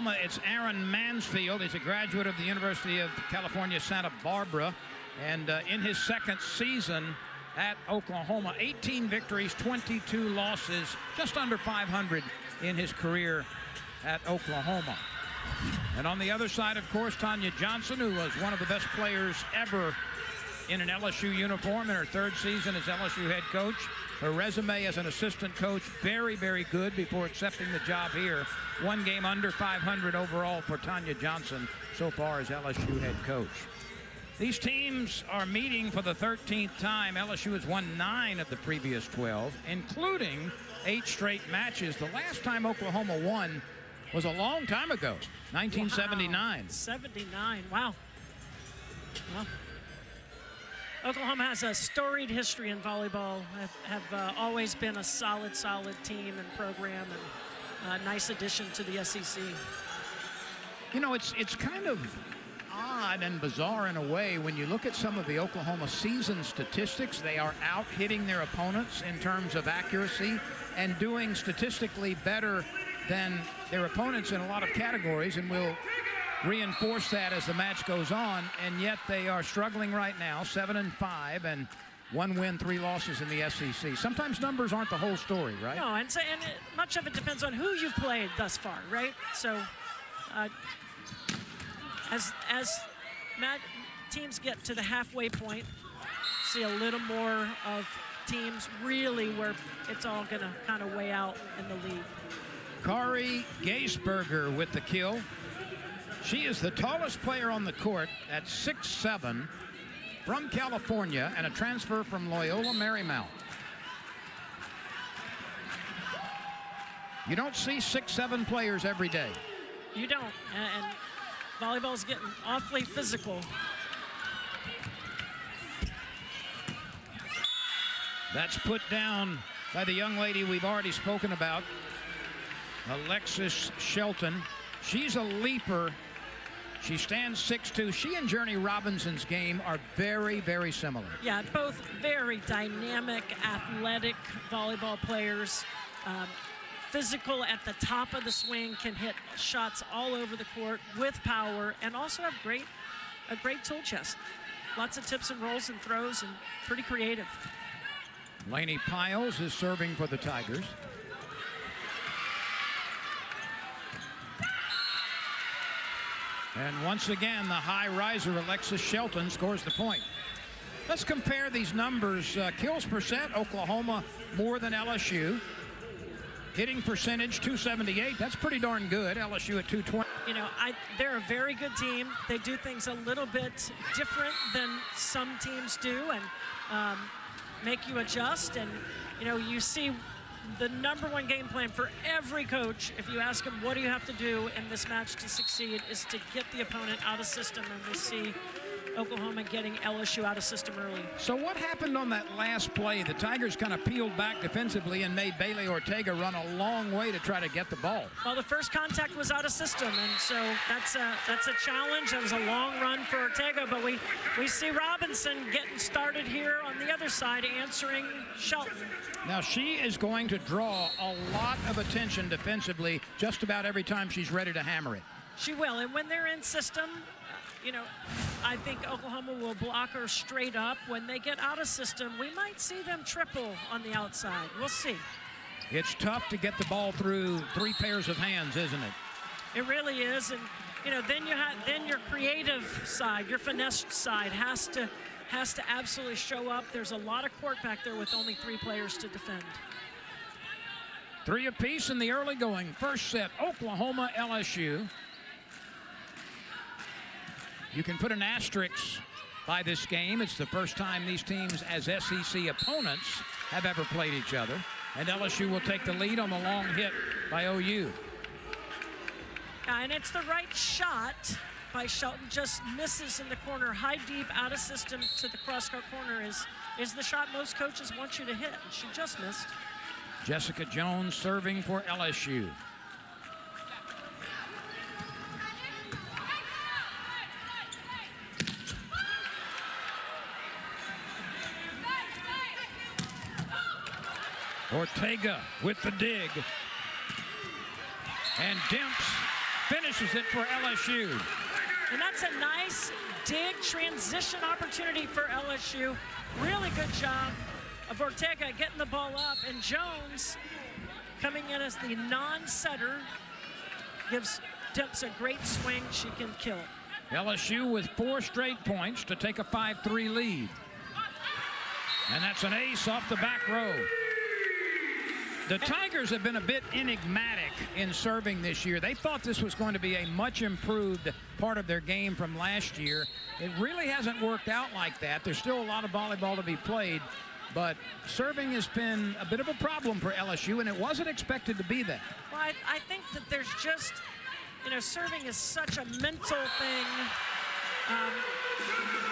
Oklahoma, it's Aaron Mansfield. He's a graduate of the University of California, Santa Barbara. And in his second season at Oklahoma, 18 victories, 22 losses, just under 500 in his career at Oklahoma. And on the other side, of course, Tanya Johnson, who was one of the best players ever in an LSU uniform in her third season as LSU head coach. Her resume as an assistant coach, very, very good before accepting the job here. One game under 500 overall for Tanya Johnson so far as LSU head coach. These teams are meeting for the 13th time. LSU has won 9 of the previous 12, including 8 straight matches. The last time Oklahoma won was a long time ago, 1979. Wow. 79, wow. Well, Oklahoma has a storied history in volleyball, have always been a solid team and program, and a nice addition to the SEC. You know, it's kind of odd and bizarre in a way when you look at some of the Oklahoma season statistics. They are out hitting their opponents in terms of accuracy and doing statistically better than their opponents in a lot of categories, and we'll reinforce that as the match goes on. And yet they are struggling right now, 7-5, and 1 win, 3 losses in the SEC. Sometimes numbers aren't the whole story, right? No, and much of it depends on who you've played thus far, right? So as teams get to the halfway point, see a little more of teams really where it's all going to kind of weigh out in the league. Kari Gaisberger with the kill. She is the tallest player on the court at 6'7", from California, and a transfer from Loyola Marymount. You don't see 6'7" players every day. You don't, and volleyball's getting awfully physical. That's put down by the young lady we've already spoken about, Alexis Shelton. She's a leaper. She stands 6'2". She and Journey Robinson's game are very, very similar. Yeah, both very dynamic, athletic volleyball players. Physical at the top of the swing, can hit shots all over the court with power, and also have a great tool chest. Lots of tips and rolls and throws, and pretty creative. Lainey Piles is serving for the Tigers. And once again, the high riser Alexis Shelton scores the point. Let's compare these numbers. Kills percent, Oklahoma more than LSU. Hitting percentage, 278. That's pretty darn good. LSU at 220. You know, they're a very good team. They do things a little bit different than some teams do, and make you adjust. And, you know, you see the #1 game plan for every coach, if you ask them what do you have to do in this match to succeed, is to get the opponent out of system, and we see Oklahoma getting LSU out of system early. So what happened on that last play? The Tigers kind of peeled back defensively and made Bailey Ortega run a long way to try to get the ball. Well, the first contact was out of system, and so that's a challenge. That was a long run for Ortega, but we see Robinson getting started here on the other side, answering Shelton. Now she is going to draw a lot of attention defensively just about every time she's ready to hammer it. She will, and when they're in system, you know, I think Oklahoma will block her straight up. When they get out of system, we might see them triple on the outside. We'll see. It's tough to get the ball through 3 pairs of hands, isn't it? It really is, and you know, then your creative side, your finesse side has to absolutely show up. There's a lot of court back there with only 3 players to defend. 3 apiece in the early going. First set, Oklahoma, LSU. You can put an asterisk by this game. It's the first time these teams as SEC opponents have ever played each other. And LSU will take the lead on the long hit by OU. And it's the right shot by Shelton, just misses in the corner. High, deep, out of system to the cross-court corner is the shot most coaches want you to hit. And she just missed. Jessica Jones serving for LSU. Ortega with the dig. And Demps finishes it for LSU. And that's a nice dig transition opportunity for LSU. Really good job of Ortega getting the ball up, and Jones coming in as the non-setter gives Dimps a great swing. She can kill. LSU with 4 straight points to take a 5-3 lead. And that's an ace off the back row. The Tigers have been a bit enigmatic in serving this year. They thought this was going to be a much improved part of their game from last year. It really hasn't worked out like that. There's still a lot of volleyball to be played, but serving has been a bit of a problem for LSU, and it wasn't expected to be that. Well, I think that there's just, serving is such a mental thing.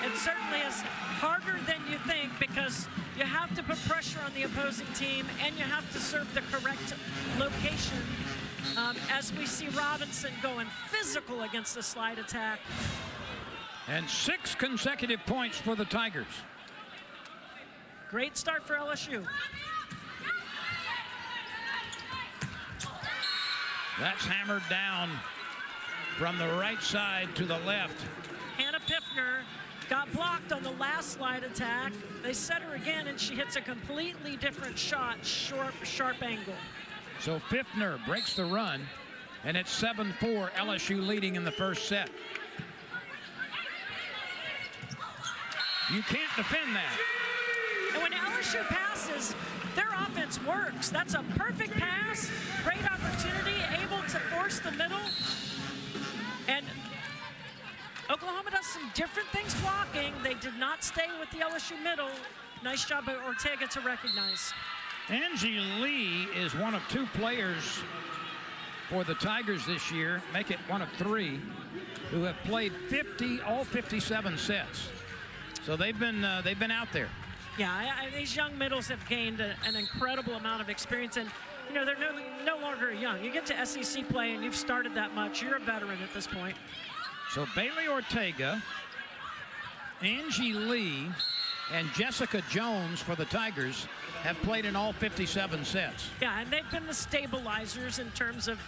It certainly is harder than you think because you have to put pressure on the opposing team and you have to serve the correct location. As we see Robinson going physical against the slide attack. And 6 consecutive points for the Tigers. Great start for LSU. That's hammered down from the right side to the left. Hannah Piffner got blocked on the last slide attack. They set her again, and she hits a completely different shot, sharp angle. So Piffner breaks the run, and it's 7-4, LSU leading in the first set. You can't defend that. And when LSU passes, their offense works. That's a perfect pass, great opportunity, able to force the middle. And Oklahoma does some different things blocking. They did not stay with the LSU middle. Nice job by Ortega to recognize. Angie Lee is one of 2 players for the Tigers this year, make it one of 3, who have played all 57 sets. So they've been out there. Yeah, these young middles have gained an incredible amount of experience, and they're no longer young. You get to SEC play and you've started that much, you're a veteran at this point. So Bailey Ortega, Angie Lee, and Jessica Jones for the Tigers have played in all 57 sets. Yeah, and they've been the stabilizers in terms of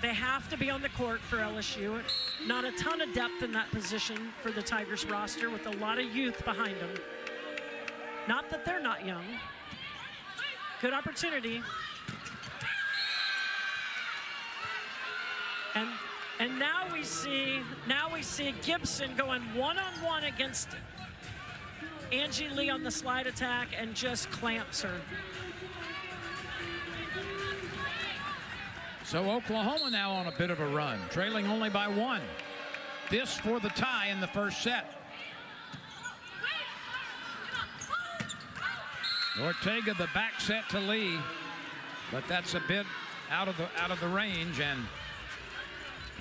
they have to be on the court for LSU. Not a ton of depth in that position for the Tigers roster with a lot of youth behind them. Not that they're not young. Good opportunity. And now we see Gibson going one-on-one against Angie Lee on the slide attack and just clamps her. So Oklahoma now on a bit of a run, trailing only by 1. This for the tie in the first set. Ortega the back set to Lee, but that's a bit out of the range, and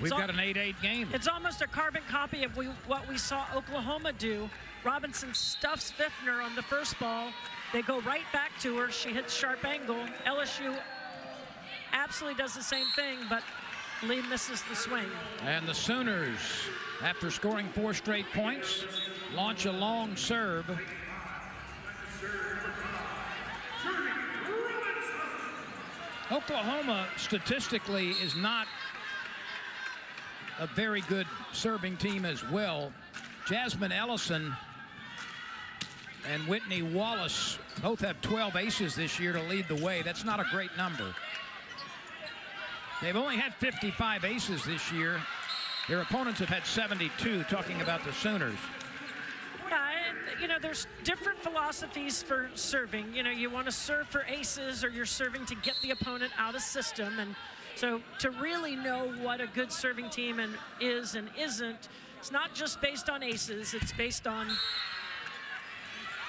we've got an 8-8 game. It's almost a carbon copy of what we saw Oklahoma do. Robinson stuffs Piffner on the first ball. They go right back to her. She hits sharp angle. LSU absolutely does the same thing, but Lee misses the swing. And the Sooners, after scoring 4 straight points, launch a long serve. Oklahoma statistically is not a very good serving team as well. Jasmine Ellison and Whitney Wallace both have 12 aces this year to lead the way. That's not a great number. They've only had 55 aces this year. Their opponents have had 72, talking about the Sooners. Yeah, there's different philosophies for serving. You want to serve for aces, or you're serving to get the opponent out of system. And so to really know what a good serving team is and isn't, it's not just based on aces. It's based on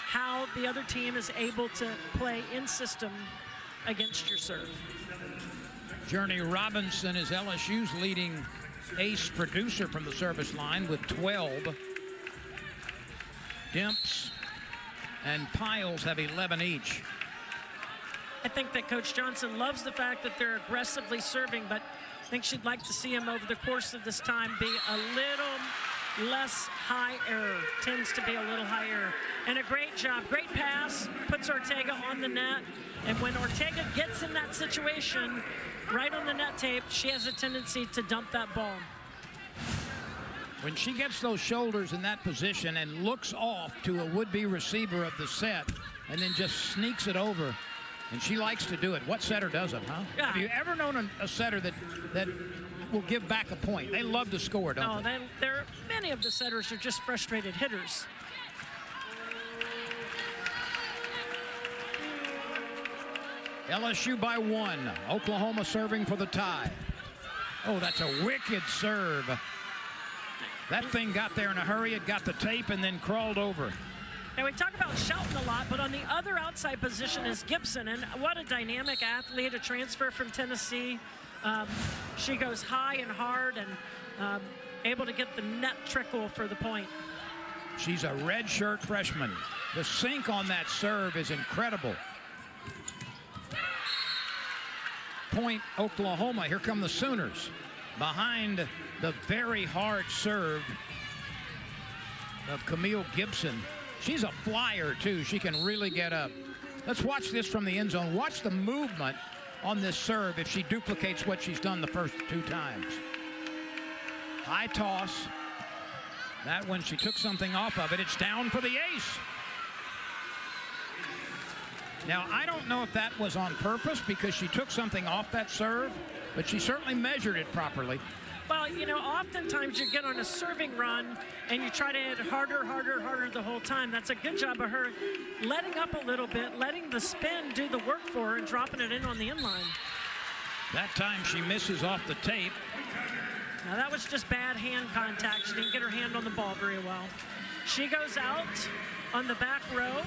how the other team is able to play in system against your serve. Journey Robinson is LSU's leading ace producer from the service line with 12. Dimps and Piles have 11 each. I think that Coach Johnson loves the fact that they're aggressively serving, but I think she'd like to see him over the course of this time be a little less high error, tends to be a little high error. And a great job, great pass, puts Ortega on the net. And when Ortega gets in that situation, right on the net tape, she has a tendency to dump that ball. When she gets those shoulders in that position and looks off to a would-be receiver of the set and then just sneaks it over, and she likes to do it. What setter doesn't, huh? Yeah. Have you ever known a setter that will give back a point? They love to score, don't they? No, many of the setters are just frustrated hitters. LSU by 1. Oklahoma serving for the tie. Oh, that's a wicked serve. That thing got there in a hurry. It got the tape and then crawled over. And we talk about Shelton a lot, but on the other outside position is Gibson. And what a dynamic athlete, a transfer from Tennessee. She goes high and hard and able to get the net trickle for the point. She's a redshirt freshman. The sink on that serve is incredible. Point Oklahoma. Here come the Sooners behind the very hard serve of Camille Gibson. She's a flyer too. She can really get up. Let's watch this from the end zone. Watch the movement on this serve if she duplicates what she's done the first 2 times. High toss. That one, she took something off of it. It's down for the ace. Now, I don't know if that was on purpose because she took something off that serve, but she certainly measured it properly. Well, you know, oftentimes you get on a serving run and you try to hit harder the whole time. That's a good job of her letting up a little bit, letting the spin do the work for her and dropping it in on the inline. That time she misses off the tape. Now that was just bad hand contact. She didn't get her hand on the ball very well. She goes out on the back row,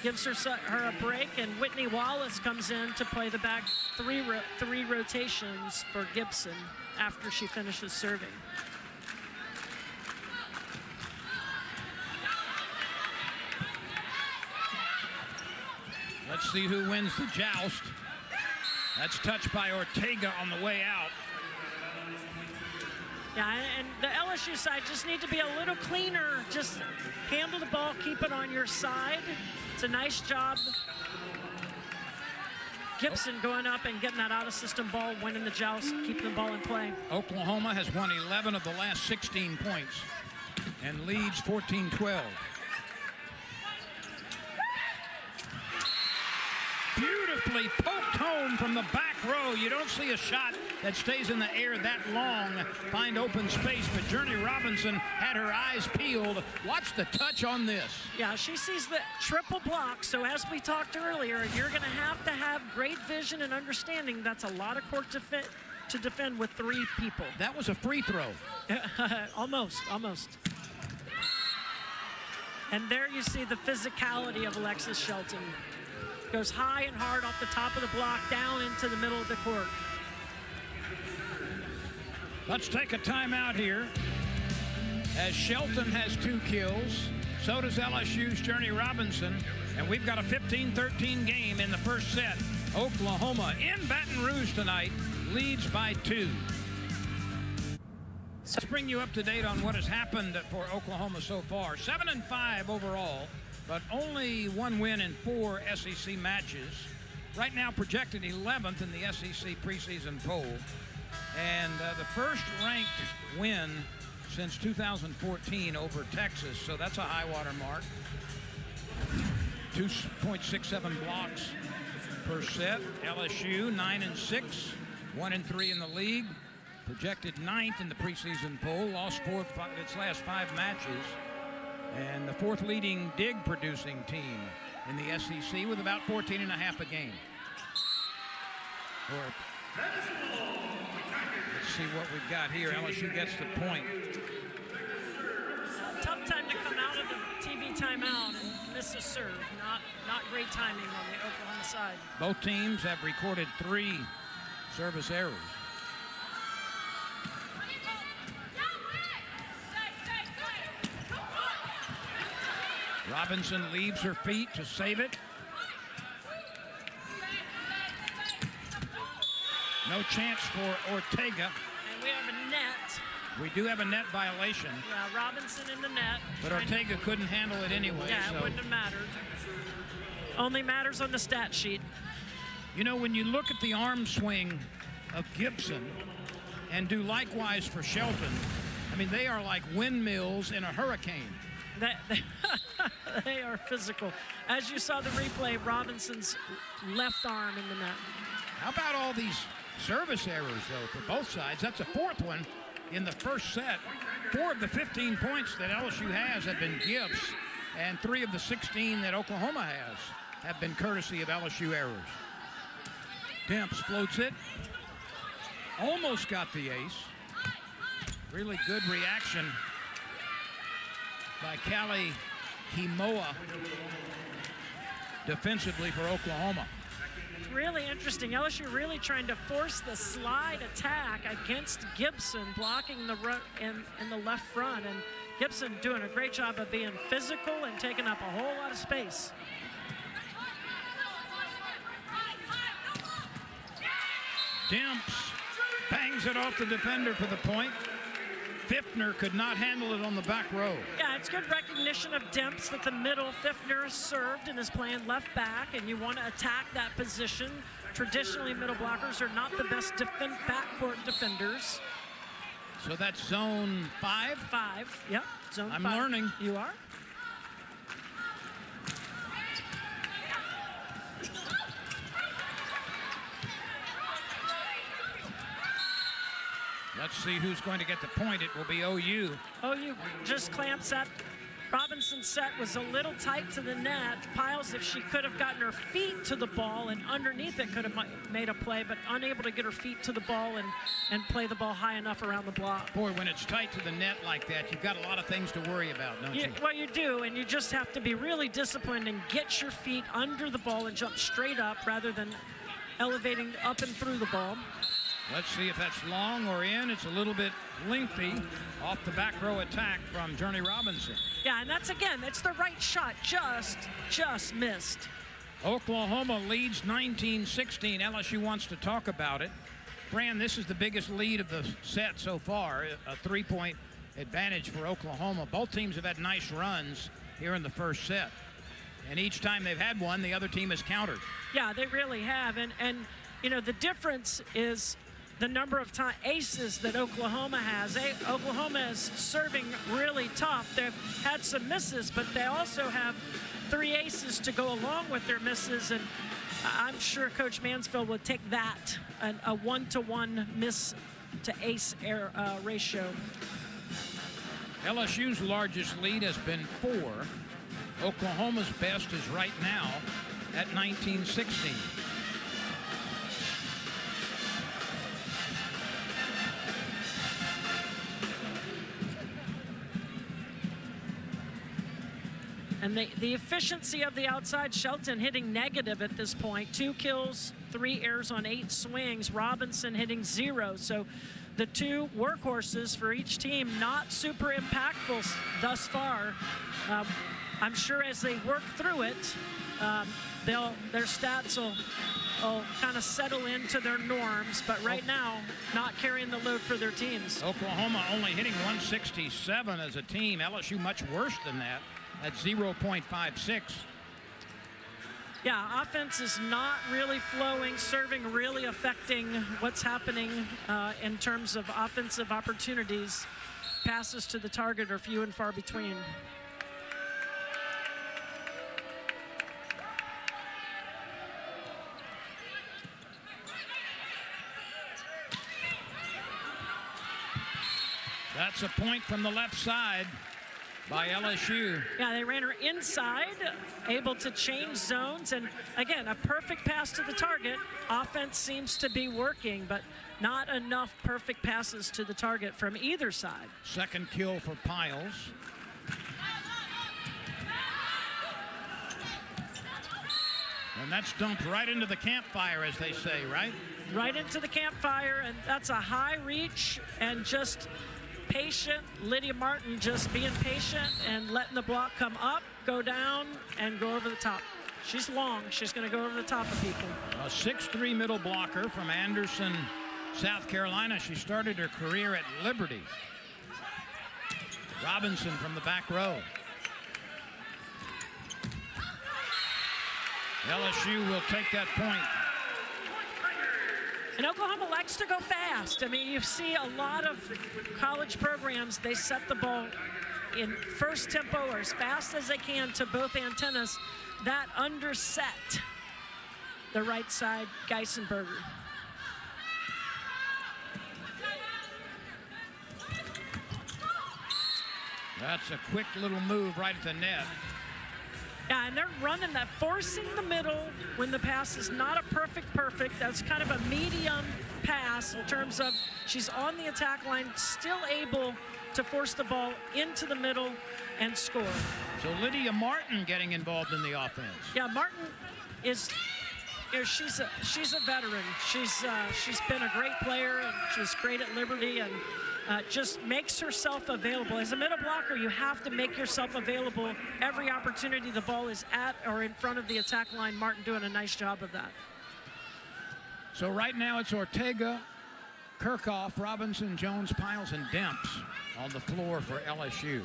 gives her a break, and Whitney Wallace comes in to play the back three rotations for Gibson after she finishes serving. Let's see who wins the joust. That's touched by Ortega on the way out. Yeah, and the LSU side just need to be a little cleaner. Just handle the ball, keep it on your side. It's a nice job. Gibson going up and getting that out-of-system ball, winning the joust, keeping the ball in play. Oklahoma has won 11 of the last 16 points and leads 14-12. Beautifully poked home from the back row. You don't see a shot that stays in the air that long, find open space, but Journey Robinson had her eyes peeled. Watch the touch on this. Yeah, she sees the triple block, so as we talked earlier, you're going to have great vision and understanding. That's a lot of court to defend with 3 people. That was a free throw. Almost. And there you see the physicality of Alexis Shelton. Goes high and hard off the top of the block down into the middle of the court. Let's take a timeout here as Shelton has 2 kills. So does LSU's Journey Robinson. And we've got a 15-13 game in the first set. Oklahoma in Baton Rouge tonight leads by 2. Let's bring you up to date on what has happened for Oklahoma so far. 7-5 overall, but only 1 win in 4 SEC matches. Right now projected 11th in the SEC preseason poll. And the first ranked win since 2014 over Texas, so that's a high water mark. 2.67 blocks per set. LSU 9-6, 1-3 in the league. Projected 9th in the preseason poll, lost its last 5 matches. And the 4th leading dig producing team in the SEC with about 14.5 a game. Let's see what we've got here. LSU gets the point. Tough time to come out of the TV timeout and miss a serve. Not great timing on the Oklahoma side. Both teams have recorded 3 service errors. Robinson leaves her feet to save it. No chance for Ortega. And we have a net. We do have a net violation. Yeah, Robinson in the net. But Ortega couldn't handle it anyway. Yeah, so. it wouldn't have mattered. only matters on the stat sheet. You know, when you look at the arm swing of Gibson and do likewise for Shelton, I mean, they are like windmills in a hurricane. They are physical. As you saw the replay, Robinson's left arm in the net. How about all these service errors, though, for both sides? That's a fourth one in the first set. 4 of the 15 points that LSU has have been Gibbs, and 3 of the 16 that Oklahoma has have been courtesy of LSU errors. Demps floats it. Almost got the ace. Really good reaction by Callie Himoa defensively for Oklahoma. It's really interesting. LSU really trying to force the slide attack against Gibson, blocking the run in the left front. And Gibson doing a great job of being physical and taking up a whole lot of space. Demps bangs it off the defender for the point. Fiftner could not handle it on the back row. Yeah, it's good recognition of Demps that the middle. Fiftner served and is playing left back, and you want to attack that position. Traditionally, middle blockers are not the best backcourt defenders. So that's zone 5? 5, yep, zone 5. I'm learning. You are? Let's see who's going to get the point. It will be OU. OU just clamps that. Robinson's set was a little tight to the net. Piles, if she could have gotten her feet to the ball and underneath it, could have made a play, but unable to get her feet to the ball and play the ball high enough around the block. Boy, when it's tight to the net like that, you've got a lot of things to worry about, don't you? Well, you do, and you just have to be really disciplined and get your feet under the ball and jump straight up rather than elevating up and through the ball. Let's see if that's long or in. It's a little bit lengthy off the back row attack from Journey Robinson. Yeah, and that's the right shot, just missed. Oklahoma leads 19-16. LSU wants to talk about it. Fran, this is the biggest lead of the set so far, a 3-point advantage for Oklahoma. Both teams have had nice runs here in the first set. And each time they've had one, the other team has countered. Yeah, they really have. And you know, the difference is the number of aces that Oklahoma has. Oklahoma is serving really tough. They've had some misses, but they also have 3 aces to go along with their misses. And I'm sure Coach Mansfield would take that, a 1-to-1 miss to ace ratio. LSU's largest lead has been 4. Oklahoma's best is right now at 19-16. And the efficiency of the outside, Shelton hitting negative at this point. 2 kills, 3 errors on 8 swings. Robinson hitting 0. So the 2 workhorses for each team not super impactful thus far. I'm sure as they work through it, their stats will kind of settle into their norms. But right now, not carrying the load for their teams. Oklahoma only hitting 167 as a team. LSU much worse than that at 0.56. Yeah, offense is not really flowing, serving really affecting what's happening in terms of offensive opportunities. Passes to the target are few and far between. That's a point from the left side by LSU. Yeah, they ran her inside, able to change zones. And again, a perfect pass to the target. Offense seems to be working, but not enough perfect passes to the target from either side. Second kill for Piles. And that's dumped right into the campfire, as they say, right? Right into the campfire, and that's a high reach and just patient. Lydia Martin just being patient and letting the block come up, go down, and go over the top. She's long. She's going to go over the top of people. A 6'3" middle blocker from Anderson, South Carolina. She started her career at Liberty. Robinson from the back row. LSU will take that point. And Oklahoma likes to go fast. I mean, you see a lot of college programs, they set the ball in first tempo or as fast as they can to both antennas. That underset the right side Geisenberger. That's a quick little move right at the net. Yeah, and they're running that, forcing the middle when the pass is not a perfect. That's kind of a medium pass in terms of she's on the attack line, still able to force the ball into the middle and score. So Lydia Martin getting involved in the offense. Yeah, Martin is, she's a veteran. She's been a great player, and she's great at Liberty, and just makes herself available. As a middle blocker, you have to make yourself available every opportunity the ball is at or in front of the attack line. Martin doing a nice job of that. So right now it's Ortega, Kirchhoff, Robinson, Jones, Piles, and Demps on the floor for LSU.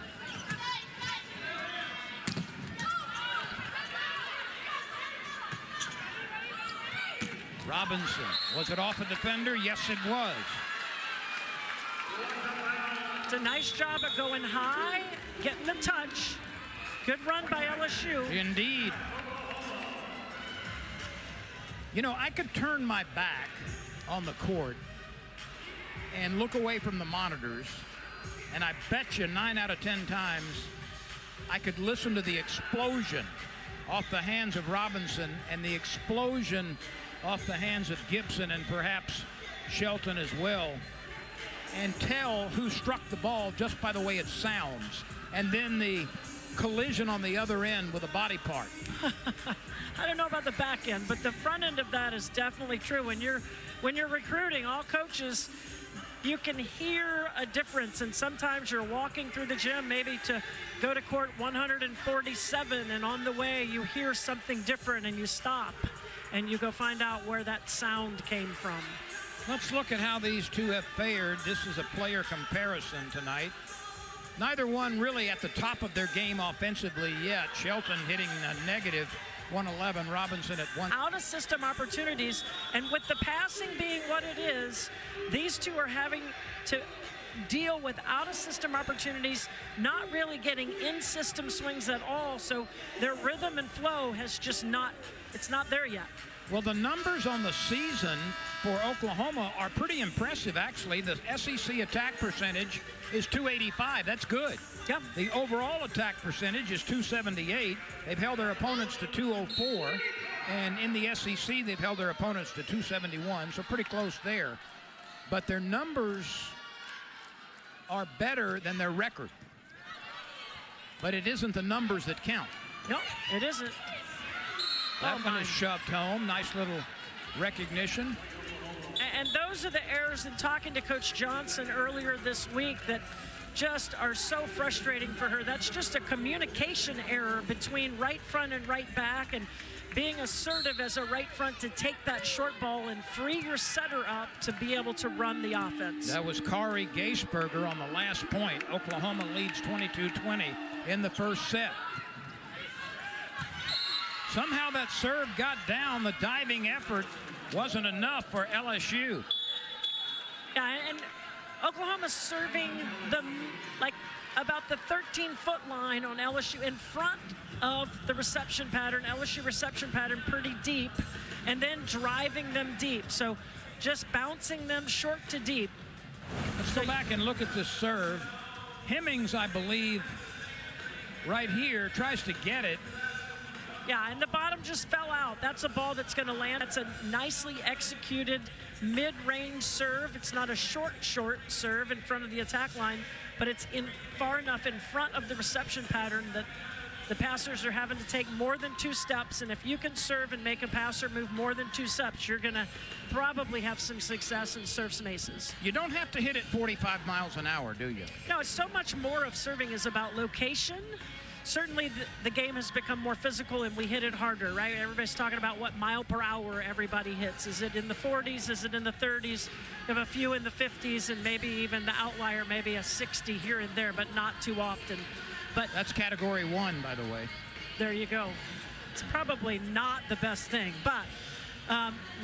Robinson, was it off a defender? Yes, it was. It's a nice job of going high, getting the touch. Good run by LSU. Indeed. You know, I could turn my back on the court and look away from the monitors, and I bet you 9 out of 10 times I could listen to the explosion off the hands of Robinson and the explosion off the hands of Gibson and perhaps Shelton as well, and tell who struck the ball just by the way it sounds, and then the collision on the other end with a body part. I don't know about the back end, but the front end of that is definitely true. When you're recruiting, all coaches, you can hear a difference, and sometimes you're walking through the gym maybe to go to court 147, and on the way you hear something different and you stop and you go find out where that sound came from. Let's look at how these two have fared. This is a player comparison tonight. Neither one really at the top of their game offensively yet. Shelton hitting a negative 111, Robinson at 1. Out of system opportunities, and with the passing being what it is, these two are having to deal with out of system opportunities, not really getting in system swings at all, so their rhythm and flow has just not, it's not there yet. Well, the numbers on the season for Oklahoma are pretty impressive, actually. The SEC attack percentage is .285. That's good. Yep. The overall attack percentage is .278. They've held their opponents to .204. And in the SEC, they've held their opponents to .271, so pretty close there. But their numbers are better than their record. But it isn't the numbers that count. No, it isn't. That one is shoved home. Nice little recognition. And those are the errors in talking to Coach Johnson earlier this week that just are so frustrating for her. That's just a communication error between right front and right back, and being assertive as a right front to take that short ball and free your setter up to be able to run the offense. That was Kari Gaisberger on the last point. Oklahoma leads 22-20 in the first set. Somehow that serve got down. The diving effort wasn't enough for LSU. Yeah, and Oklahoma's serving them like about the 13-foot line on LSU in front of the reception pattern. LSU reception pattern pretty deep, and then driving them deep. So just bouncing them short to deep. Let's go back and look at this serve. Hemmings, I believe, right here, tries to get it. Yeah, and the bottom just fell out. That's a ball that's going to land. That's a nicely executed mid-range serve. It's not a short serve in front of the attack line, but it's in far enough in front of the reception pattern that the passers are having to take more than 2 steps. And if you can serve and make a passer move more than 2 steps, you're going to probably have some success and serve some aces. You don't have to hit it 45 miles an hour, do you? No, it's so much more of serving is about location. Certainly the game has become more physical and we hit it harder, right? Everybody's talking about what mile per hour everybody hits. Is it in the 40s? Is it in the 30s? You have a few in the 50s and maybe even the outlier, maybe a 60 here and there, but not too often. But that's category 1, by the way. There you go. It's probably not the best thing, but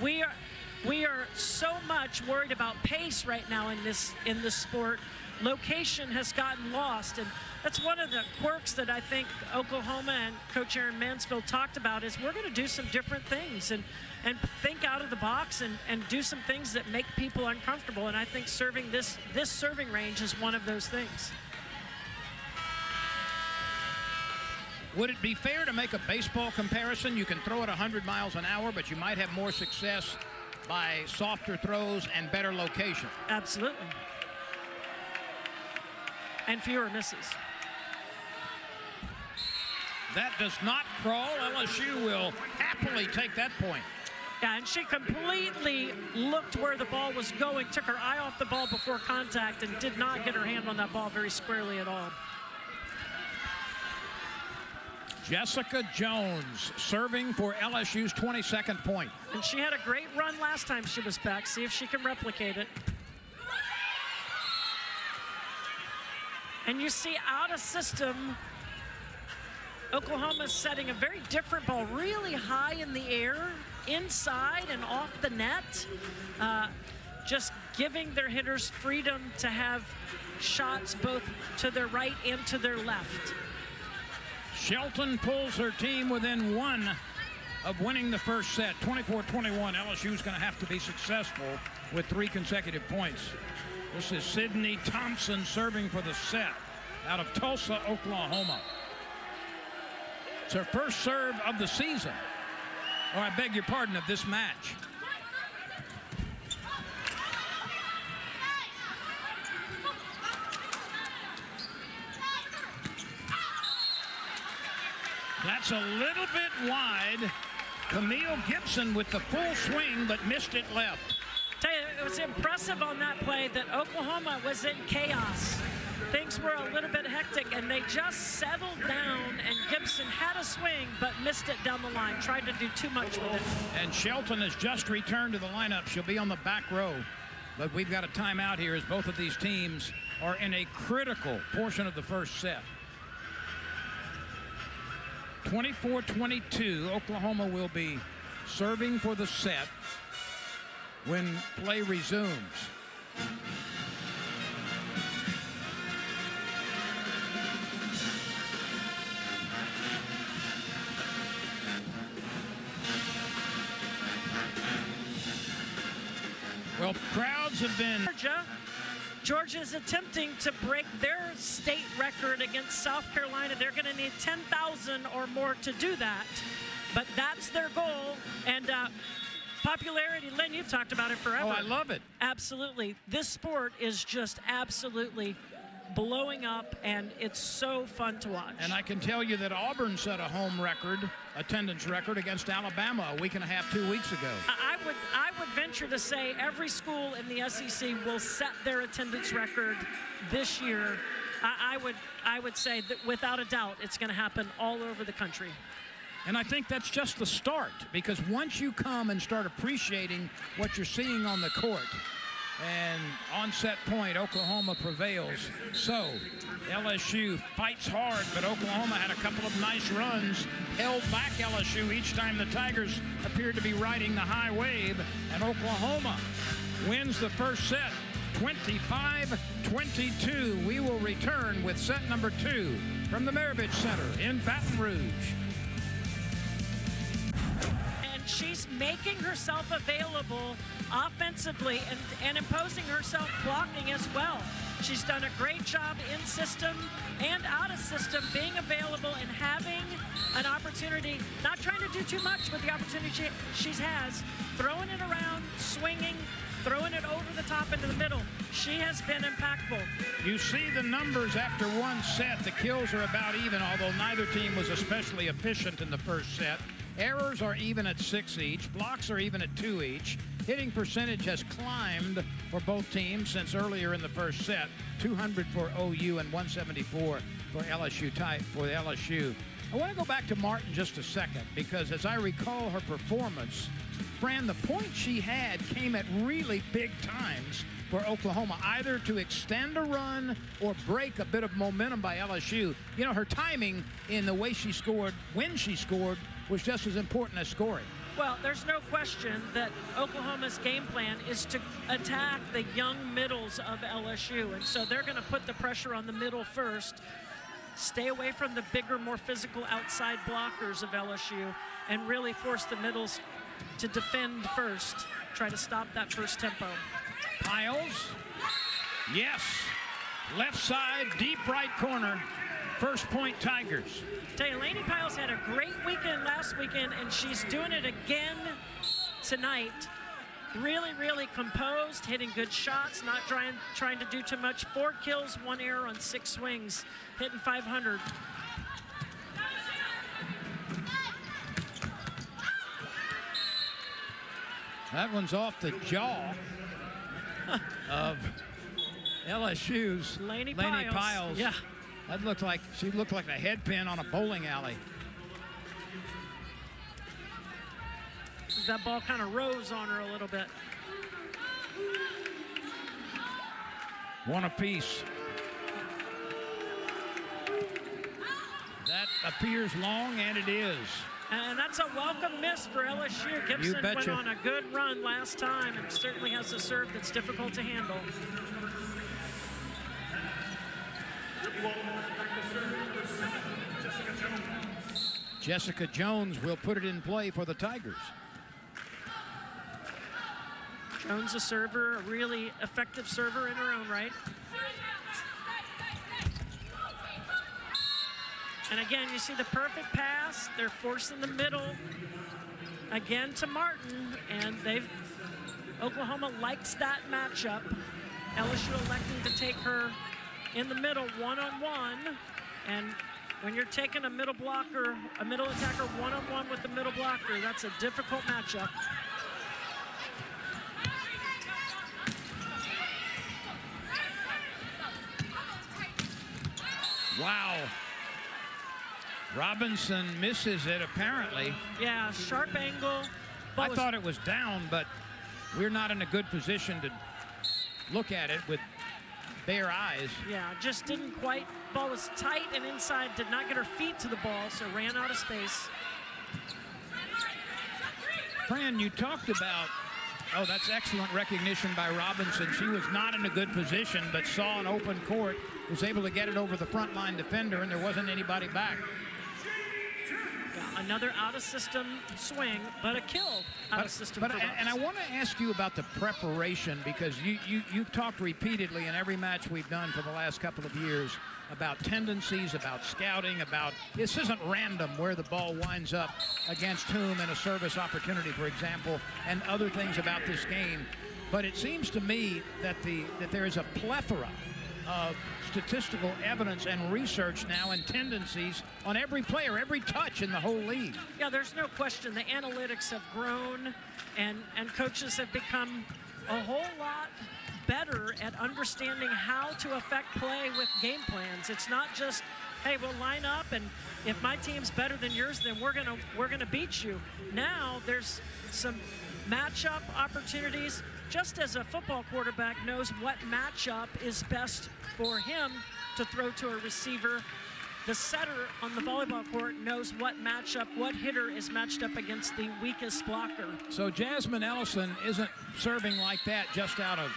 we are so much worried about pace right now in this sport. Location has gotten lost, and that's one of the quirks that I think Oklahoma and Coach Aaron Mansfield talked about, is we're going to do some different things and think out of the box and do some things that make people uncomfortable. And I think serving this serving range is one of those things. Would it be fair to make a baseball comparison? You can throw it 100 miles an hour, but you might have more success by softer throws and better location. Absolutely. And fewer misses. That does not crawl. LSU will happily take that point. Yeah, and she completely looked where the ball was going, took her eye off the ball before contact, and did not get her hand on that ball very squarely at all. Jessica Jones serving for LSU's 22nd point. And she had a great run last time she was back. See if she can replicate it. And you see out of system, Oklahoma's setting a very different ball, really high in the air, inside and off the net, just giving their hitters freedom to have shots both to their right and to their left. Shelton pulls her team within one of winning the first set. 24-21. LSU's going to have to be successful with 3 consecutive points. This is Sydney Thompson serving for the set out of Tulsa, Oklahoma. It's her first serve of the season. Oh, I beg your pardon, of this match. That's a little bit wide. Camille Gibson with the full swing, but missed it left. Tell you, it was impressive on that play that Oklahoma was in chaos. Things were a little bit hectic, and they just settled down, and Gibson had a swing, but missed it down the line, tried to do too much with it. And Shelton has just returned to the lineup. She'll be on the back row. But we've got a timeout here as both of these teams are in a critical portion of the first set. 24-22, Oklahoma will be serving for the set when play resumes. Well, crowds have been... Georgia's attempting to break their state record against South Carolina. They're going to need 10,000 or more to do that, but that's their goal. And popularity, Lynn, you've talked about it forever. Oh, I love it. Absolutely. This sport is just absolutely blowing up, and it's so fun to watch. And I can tell you that Auburn set a home record, attendance record, against Alabama a week and a half, 2 weeks ago. I would venture to say every school in the SEC will set their attendance record this year. I would say that without a doubt it's going to happen all over the country. And I think that's just the start, because once you come and start appreciating what you're seeing on the court, and on set point, Oklahoma prevails. So LSU fights hard, but Oklahoma had a couple of nice runs, held back LSU each time the Tigers appeared to be riding the high wave, and Oklahoma wins the first set 25-22. We will return with set number 2 from the Maravich Center in Baton Rouge. And she's making herself available offensively and imposing herself blocking as well. She's done a great job in system and out of system, being available and having an opportunity, not trying to do too much with the opportunity she has, throwing it around, swinging, throwing it over the top into the middle. She has been impactful. You see the numbers after one set. The kills are about even, although neither team was especially efficient in the first set. Errors are even at 6 each. Blocks are even at 2 each. Hitting percentage has climbed for both teams since earlier in the first set. 200 for OU and 174 for LSU tight for the LSU. I want to go back to Martin just a second, because as I recall her performance, Fran, the point she had came at really big times for Oklahoma, either to extend a run or break a bit of momentum by LSU. You know, her timing in the way she scored, when she scored, was just as important as scoring. Well, there's no question that Oklahoma's game plan is to attack the young middles of LSU, and so they're going to put the pressure on the middle first, stay away from the bigger, more physical outside blockers of LSU, and really force the middles to defend first, try to stop that first tempo. Piles, yes, left side, deep right corner, first point Tigers. Tell you, Lainey Piles had a great weekend last weekend, and she's doing it again tonight. Really, really composed, hitting good shots, not trying to do too much. 4 kills, 1 error on 6 swings, hitting .500. That one's off the jaw of LSU's Lainey Piles. Piles. Yeah. That looked like, she looked like a head pin on a bowling alley. That ball kind of rose on her a little bit. One apiece. That appears long, and it is. And that's a welcome miss for LSU. Gibson went on a good run last time and certainly has a serve that's difficult to handle. Jessica Jones will put it in play for the Tigers. Jones, a server, a really effective server in her own right. And again, you see the perfect pass. They're forcing the middle again to Martin, and Oklahoma likes that matchup. LSU electing to take her in the middle one-on-one, and when you're taking a middle blocker, a middle attacker one-on-one with the middle blocker, that's a difficult matchup. Wow. Robinson misses it, apparently. Yeah, sharp angle. I thought it was down, but we're not in a good position to look at it with bare eyes. Yeah, just didn't quite. Ball was tight and inside, did not get her feet to the ball, so ran out of space. Fran, you talked about, oh, that's excellent recognition by Robinson. She was not in a good position, but saw an open court, was able to get it over the front line defender, and there wasn't anybody back. Yeah, another out-of-system swing, but a kill out-of-system. And I want to ask you about the preparation, because you've talked repeatedly in every match we've done for the last couple of years about tendencies, about scouting, about this isn't random where the ball winds up against whom in a service opportunity, for example, and other things about this game. But it seems to me that there is a plethora of statistical evidence and research now and tendencies on every player, every touch in the whole league. Yeah, there's no question. The analytics have grown, and coaches have become a whole lot better at understanding how to affect play with game plans. It's not just, hey, we'll line up, and if my team's better than yours, then we're gonna beat you. Now there's some matchup opportunities. Just as a football quarterback knows what matchup is best for him to throw to a receiver, the setter on the volleyball court knows what matchup, what hitter is matched up against the weakest blocker. So Jasmine Ellison isn't serving like that just out of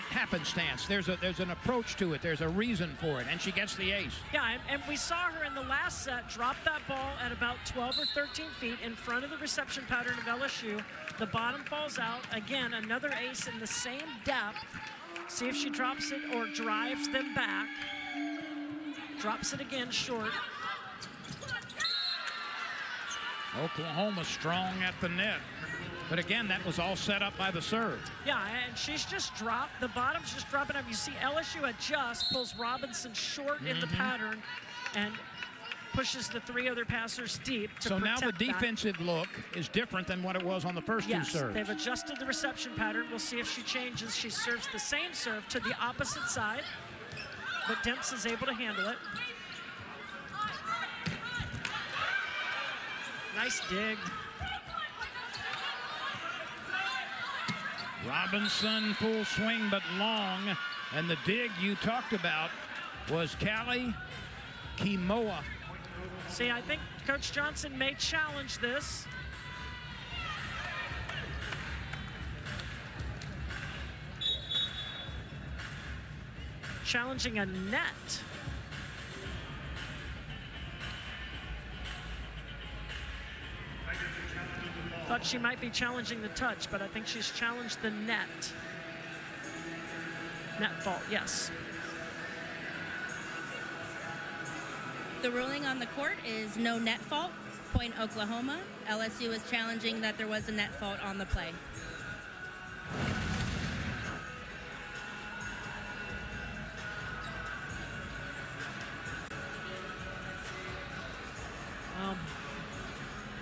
happenstance. There's an approach to it. There's a reason for it, and she gets the ace. Yeah, and we saw her in the last set drop that ball at about 12 or 13 feet in front of the reception pattern of LSU. The bottom falls out. Again, another ace in the same depth. See if she drops it or drives them back. Drops it again short. Oklahoma strong at the net. But again, that was all set up by the serve. Yeah, and she's just dropped. The bottom's just dropping up. You see LSU adjust, pulls Robinson short in the pattern, and pushes the 3 other passers deep to so now the protect defensive look is different than what it was on the first two serves. They've adjusted the reception pattern. We'll see if she changes. She serves the same serve to the opposite side, but Demps is able to handle it. Nice dig. Robinson, full swing but long, and the dig you talked about was Callie Kimoa See, I think Coach Johnson may challenge this. Challenging a net. Thought she might be challenging the touch, but I think she's challenged the net. Net fault, yes. The ruling on the court is no net fault, point Oklahoma. LSU is challenging that there was a net fault on the play.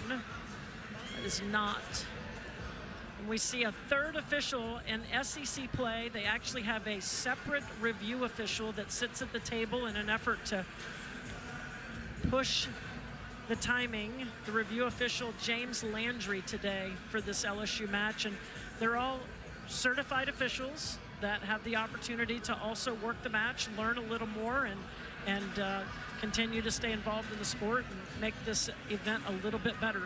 No, it is not. And we see a third official in SEC play. They actually have a separate review official that sits at the table in an effort to push the timing. The review official, James Landry, today for this LSU match. And they're all certified officials that have the opportunity to also work the match, learn a little more, and continue to stay involved in the sport and make this event a little bit better.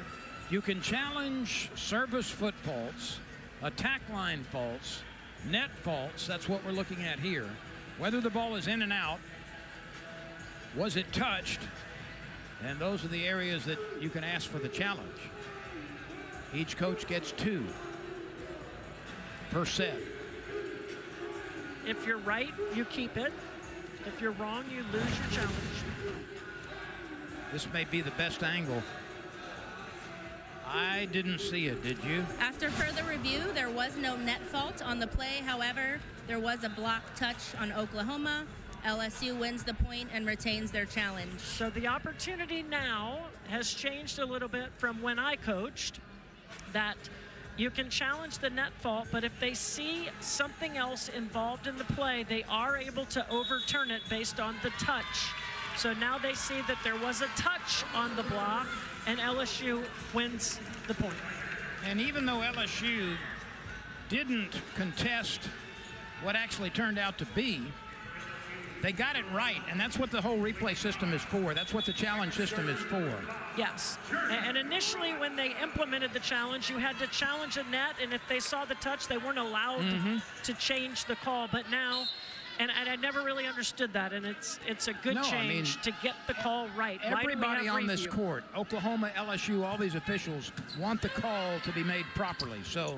You can challenge service foot faults, attack line faults, net faults. That's what we're looking at here. Whether the ball is in and out, was it touched, and those are the areas that you can ask for the challenge. Each coach gets 2 per set. If you're right, you keep it. If you're wrong, you lose your challenge. This may be the best angle. I didn't see it, did you? After further review, there was no net fault on the play. However, there was a block touch on Oklahoma. LSU wins the point and retains their challenge. So the opportunity now has changed a little bit from when I coached, that you can challenge the net fault, but if they see something else involved in the play, they are able to overturn it based on the touch. So now they see that there was a touch on the block, and LSU wins the point. And even though LSU didn't contest what actually turned out to be, they got it right, and that's what the whole replay system is for. That's what the challenge system is for. Yes, and initially when they implemented the challenge, you had to challenge a net, and if they saw the touch, they weren't allowed to change the call. But now, and I never really understood that, and it's a good change to get the call right. Everybody on this court, Oklahoma, LSU, all these officials want the call to be made properly. So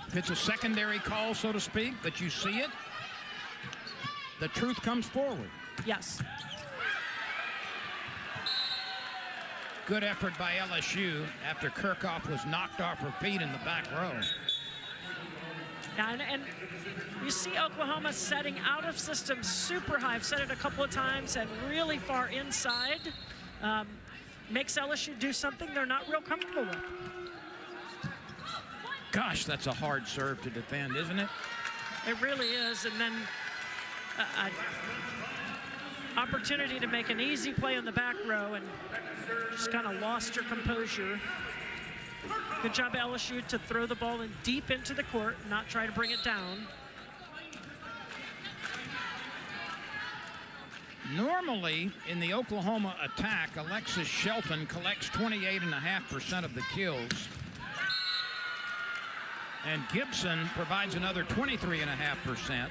if it's a secondary call, so to speak, but you see it, the truth comes forward. Yes. Good effort by LSU after Kirchhoff was knocked off her feet in the back row. Yeah, and you see Oklahoma setting out of system super high. I've said it a couple of times, and really far inside. Makes LSU do something they're not real comfortable with. Gosh, that's a hard serve to defend, isn't it? It really is, and then opportunity to make an easy play on the back row and just kind of lost your composure. Good job, LSU, to throw the ball in deep into the court, not try to bring it down. Normally, in the Oklahoma attack, Alexis Shelton collects 28.5% of the kills. And Gibson provides another 23.5%.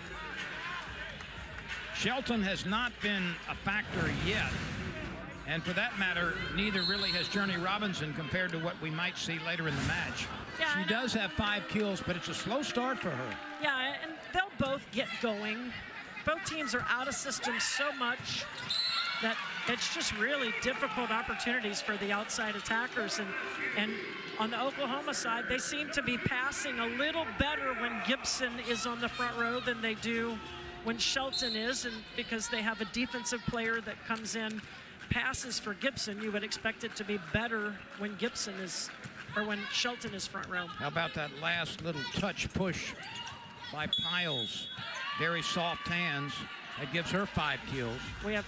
Shelton has not been a factor yet. And for that matter, neither really has Journey Robinson compared to what we might see later in the match. Yeah, she does have 5 kills, but it's a slow start for her. Yeah, and they'll both get going. Both teams are out of system so much that it's just really difficult opportunities for the outside attackers. And on the Oklahoma side, they seem to be passing a little better when Gibson is on the front row than they do when Shelton is, and because they have a defensive player that comes in, passes for Gibson, you would expect it to be better when Gibson is, or when Shelton is front row. How about that last little touch push by Piles? Very soft hands. That gives her 5 kills. We have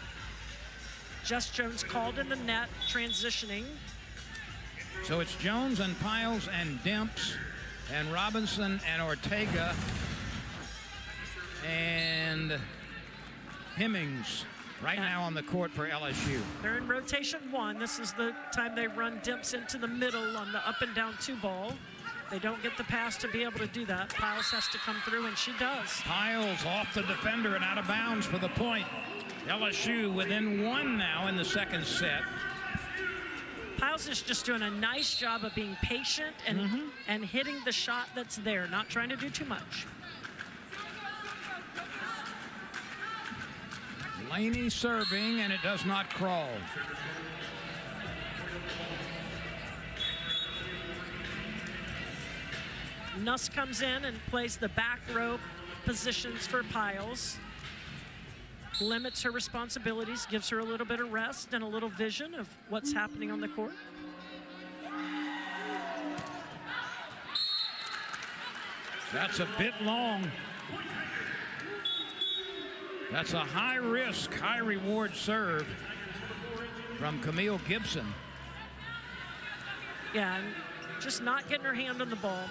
Jess Jones called in the net, transitioning. So it's Jones and Piles and Demps and Robinson and Ortega and Hemmings right now on the court for LSU. They're in rotation 1. This is the time they run Dimps into the middle on the up and down 2 ball. They don't get the pass to be able to do that. Piles has to come through, and she does. Piles off the defender and out of bounds for the point. LSU within 1 now in the second set. Piles is just doing a nice job of being patient and hitting the shot that's there, not trying to do too much. Laney serving, and it does not crawl. Nuss comes in and plays the back row positions for Piles. Limits her responsibilities, gives her a little bit of rest and a little vision of what's happening on the court. That's a bit long. That's a high-risk, high-reward serve from Camille Gibson. Yeah, and just not getting her hand on the ball.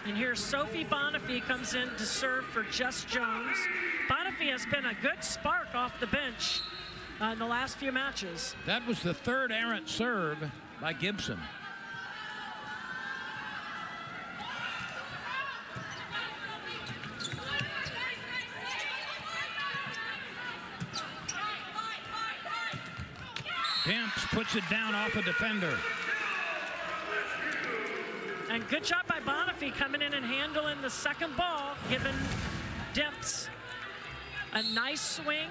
And here's Sophie Bonifay comes in to serve for Jess Jones. Bonifay has been a good spark off the bench in the last few matches. That was the 3rd errant serve by Gibson. Dimps puts it down off a defender. And good job by Bonifay coming in and handling the second ball, giving Dimps a nice swing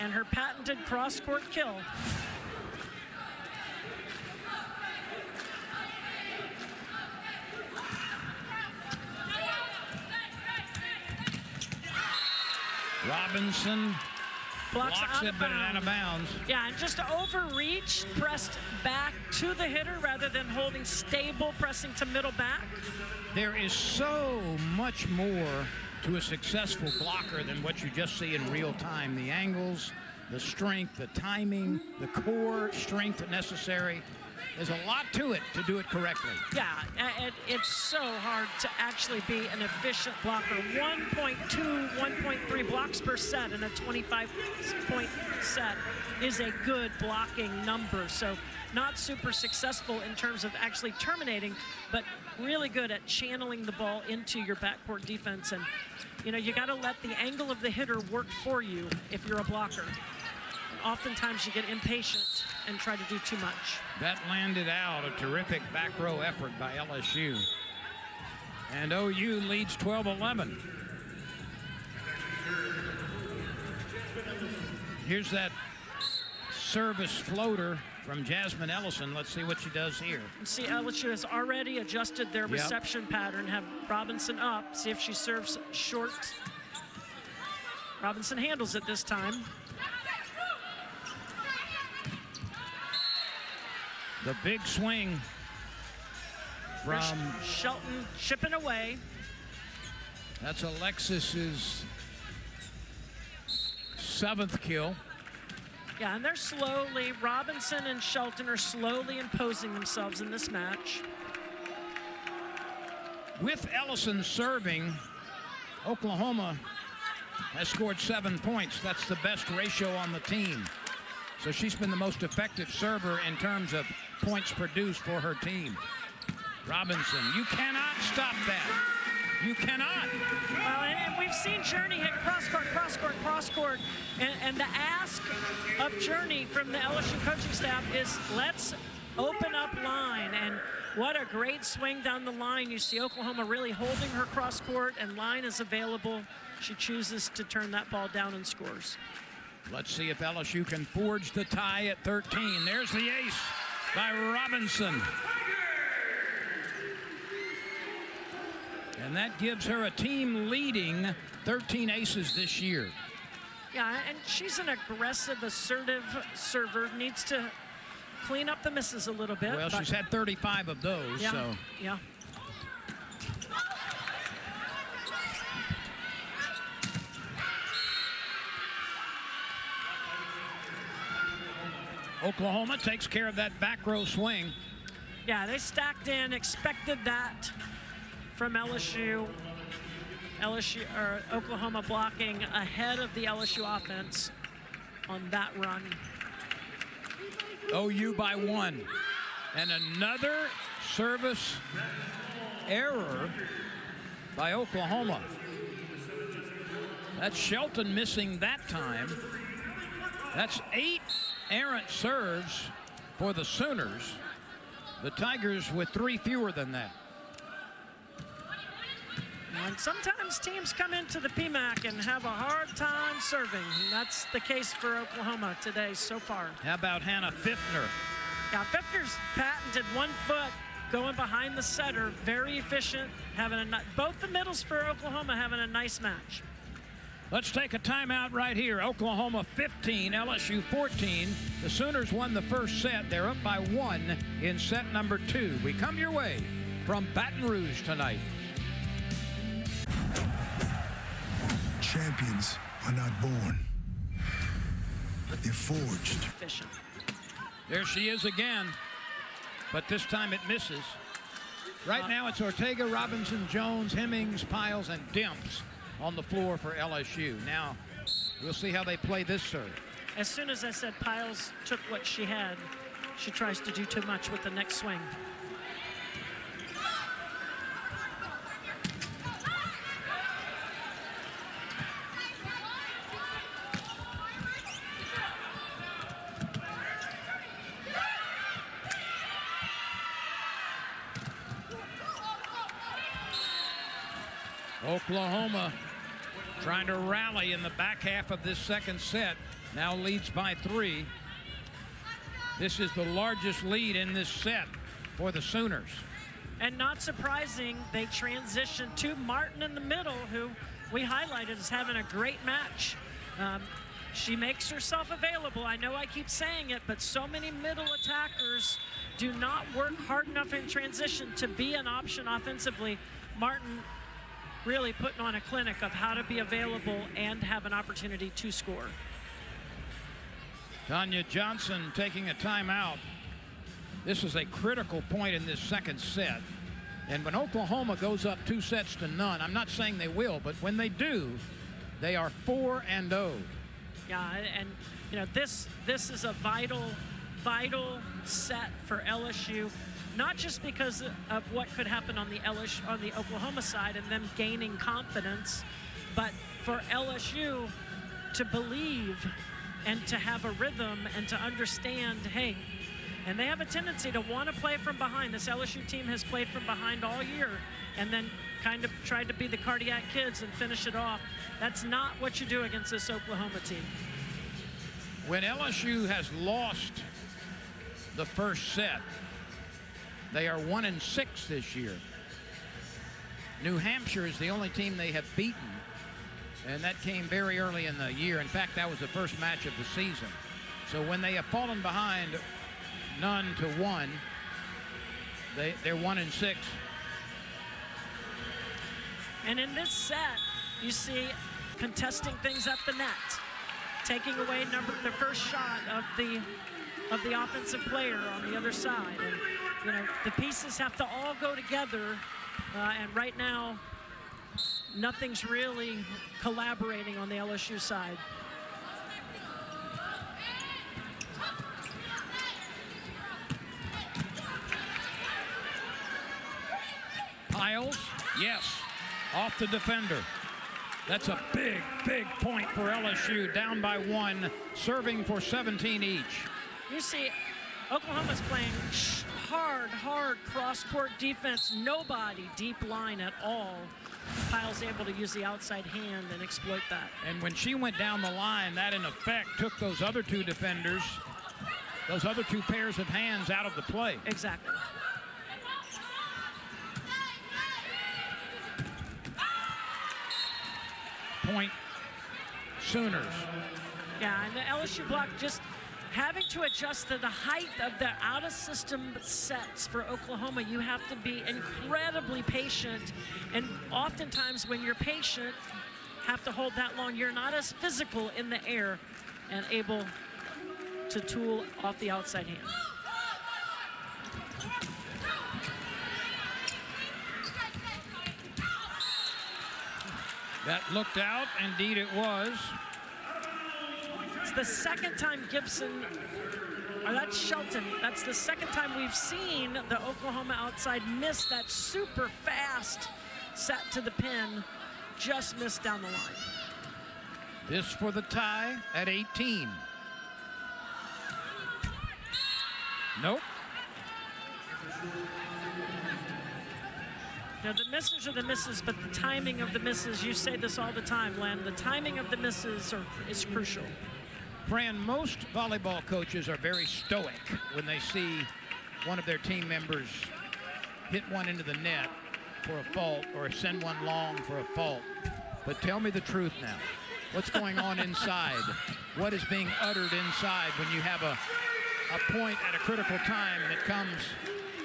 and her patented cross-court kill. Robinson blocks it, but out of bounds. Yeah, and just overreach, pressed back to the hitter rather than holding stable, pressing to middle back. There is so much more to a successful blocker than what you just see in real time. The angles, the strength, the timing, the core strength necessary. There's a lot to it to do it correctly. Yeah, it's so hard to actually be an efficient blocker. 1.2, 1.3 blocks per set in a 25-point set is a good blocking number. So not super successful in terms of actually terminating, but really good at channeling the ball into your backcourt defense. And, you know, you got to let the angle of the hitter work for you if you're a blocker. Oftentimes you get impatient and try to do too much. That landed out. A terrific back row effort by LSU. And OU leads 12-11. Here's that service floater from Jasmine Ellison. Let's see what she does here. See, LSU has already adjusted their reception pattern. Have Robinson up. See if she serves short. Robinson handles it this time. The big swing from Shelton chipping away. That's Alexis's 7th kill. Yeah, and they're slowly, Robinson and Shelton are slowly imposing themselves in this match. With Ellison serving, Oklahoma has scored 7 points. That's the best ratio on the team. So she's been the most effective server in terms of points produced for her team. Robinson, you cannot stop that. You cannot. Well, and we've seen Journey hit cross-court, cross-court, cross-court. And the ask of Journey from the LSU coaching staff is let's open up line. And what a great swing down the line. You see Oklahoma really holding her cross-court, and line is available. She chooses to turn that ball down and scores. Let's see if LSU can forge the tie at 13. There's the ace by Robinson. And that gives her a team leading 13 aces this year. Yeah, and she's an aggressive, assertive server. Needs to clean up the misses a little bit. Well, she's had 35 of those, yeah, so. Yeah. Oklahoma takes care of that back row swing. Yeah, they stacked in, expected that from LSU. LSU or Oklahoma blocking ahead of the LSU offense on that run. OU by 1. And another service error by Oklahoma. That's Shelton missing that time. That's 8 errant serves for the Sooners. The Tigers with 3 fewer than that. And sometimes teams come into the PMAC and have a hard time serving. And that's the case for Oklahoma today so far. How about Hannah Fiftner? Yeah, Fiftner's patented 1 foot going behind the setter. Very efficient. Both the middles for Oklahoma having a nice match. Let's take a timeout right here. Oklahoma 15, LSU 14. The Sooners won the first set. They're up by 1 in set number 2. We come your way from Baton Rouge tonight. Champions are not born. They're forged. Efficient. There she is again, but this time it misses. Right now it's Ortega, Robinson, Jones, Hemmings, Piles, and Demps on the floor for LSU. Now we'll see how they play this serve. As soon as I said Piles took what she had, she tries to do too much with the next swing. Oklahoma trying to rally in the back half of this second set. Now leads by 3. This is the largest lead in this set for the Sooners. And not surprising, they transitioned to Martin in the middle, who we highlighted as having a great match. She makes herself available. I know I keep saying it, but so many middle attackers do not work hard enough in transition to be an option offensively. Martin really putting on a clinic of how to be available and have an opportunity to score. Tanya Johnson taking a timeout. This is a critical point in this second set. And when Oklahoma goes up 2-0, I'm not saying they will, but when they do, they are 4-0. Yeah, and you know, this is a vital set for LSU. Not just because of what could happen on the Oklahoma side and them gaining confidence, but for LSU to believe and to have a rhythm and to understand, hey, and they have a tendency to want to play from behind. This LSU team has played from behind all year and then kind of tried to be the cardiac kids and finish it off. That's not what you do against this Oklahoma team. When LSU has lost the first set, they are 1-6 this year. New Hampshire is the only team they have beaten, and that came very early in the year. In fact, that was the first match of the season. So when they have fallen behind 0-1, they're 1-6. And in this set, you see contesting things at the net, taking away the first shot of the offensive player on the other side. And you know, the pieces have to all go together, and right now, nothing's really collaborating on the LSU side. Piles, yes, off the defender. That's a big, big point for LSU, down by 1, serving for 17 each. You see, Oklahoma's playing hard cross-court defense. Nobody deep line at all. Piles able to use the outside hand and exploit that. And when she went down the line, that in effect took those other 2 defenders, those other 2 pairs of hands out of the play. Exactly. Point Sooners. Yeah, and the LSU block just having to adjust to the height of the out-of-system sets for Oklahoma. You have to be incredibly patient, and oftentimes when you're patient, have to hold that long. You're not as physical in the air and able to tool off the outside hand. That looked out. Indeed it was. It's the second time Gibson, or that's Shelton, that's the second time we've seen the Oklahoma outside miss that super fast set to the pin, just missed down the line. This for the tie at 18. Nope. Now the misses are the misses, but the timing of the misses, you say this all the time, Len, the timing of the misses is crucial. Fran, most volleyball coaches are very stoic when they see one of their team members hit one into the net for a fault or send one long for a fault. But tell me the truth now. What's going on inside? What is being uttered inside when you have a point at a critical time that comes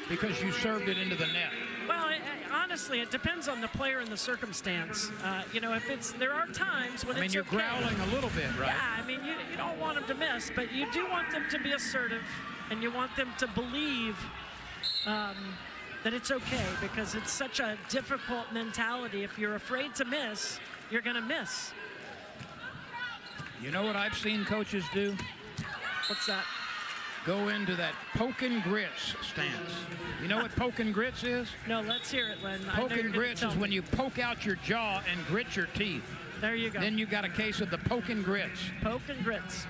because you served it into the net? Well, honestly, it depends on the player and the circumstance. You know, there are times when it's you're okay. growling a little bit, right? Yeah, I mean, you don't want them to miss, but you do want them to be assertive, and you want them to believe that it's okay, because it's such a difficult mentality. If you're afraid to miss, you're going to miss. You know what I've seen coaches do? What's that? Go into that poke and grits stance. You know what poke and grits is? No, let's hear it, Len. Poke and grits is when you poke out your jaw and grit your teeth. There you go. Then you got a case of the poke and grits. Poke and grits.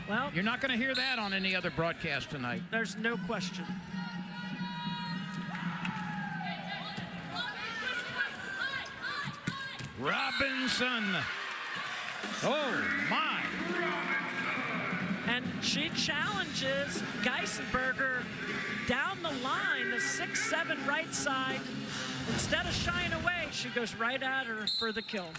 Well, you're not going to hear that on any other broadcast tonight. There's no question. Robinson. Oh, my. And she challenges Geisenberger down the line, the 6-7 right side. Instead of shying away, she goes right at her for the kill.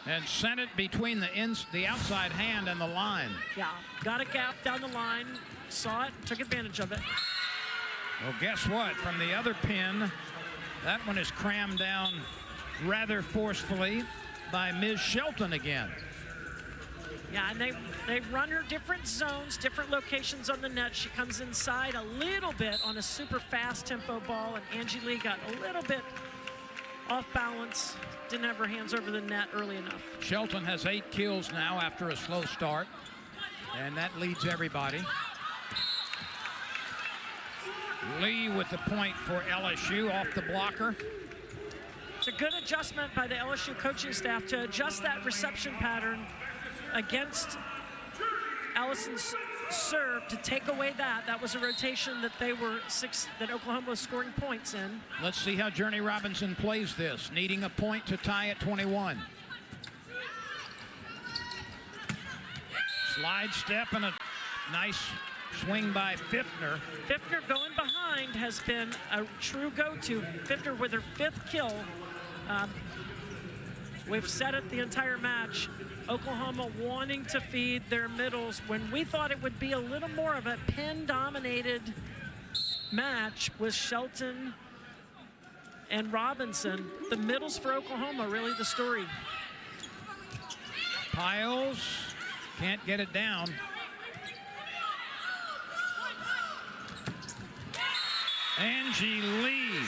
And sent it between the outside hand and the line. Yeah, got a gap down the line, saw it, took advantage of it. Well, guess what? From the other pin, that one is crammed down rather forcefully by Ms. Shelton again. Yeah, and they run her different zones, different locations on the net. She comes inside a little bit on a super fast tempo ball, and Angie Lee got a little bit off balance. Didn't have her hands over the net early enough. Shelton has 8 kills now after a slow start, and that leads everybody. Lee with the point for LSU off the blocker. It's a good adjustment by the LSU coaching staff to adjust that reception pattern against Allison's serve to take away that. That was a rotation that that Oklahoma was scoring points in. Let's see how Journey Robinson plays this, needing a point to tie at 21. Slide step and a nice swing by Fiftner. Fiftner going behind has been a true go-to. Fiftner with her 5th kill. We've said it the entire match. Oklahoma wanting to feed their middles when we thought it would be a little more of a pin-dominated match with Shelton and Robinson. The middles for Oklahoma, really the story. Piles can't get it down. Angie Lee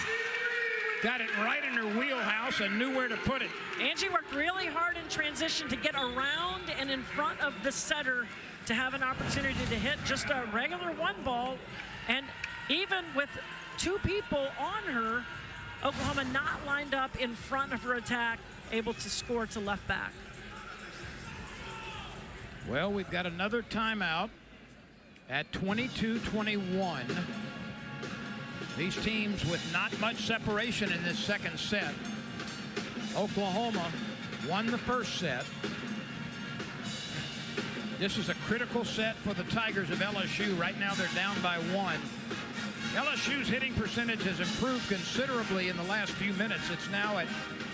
got it right in her wheelhouse and knew where to put it. Angie worked really hard in transition to get around and in front of the setter to have an opportunity to hit just a regular 1 ball. And even with 2 people on her, Oklahoma not lined up in front of her attack, able to score to left back. Well, we've got another timeout at 22-21. These teams with not much separation in this second set. Oklahoma won the first set. This is a critical set for the Tigers of LSU. Right now they're down by 1. LSU's hitting percentage has improved considerably in the last few minutes. It's now at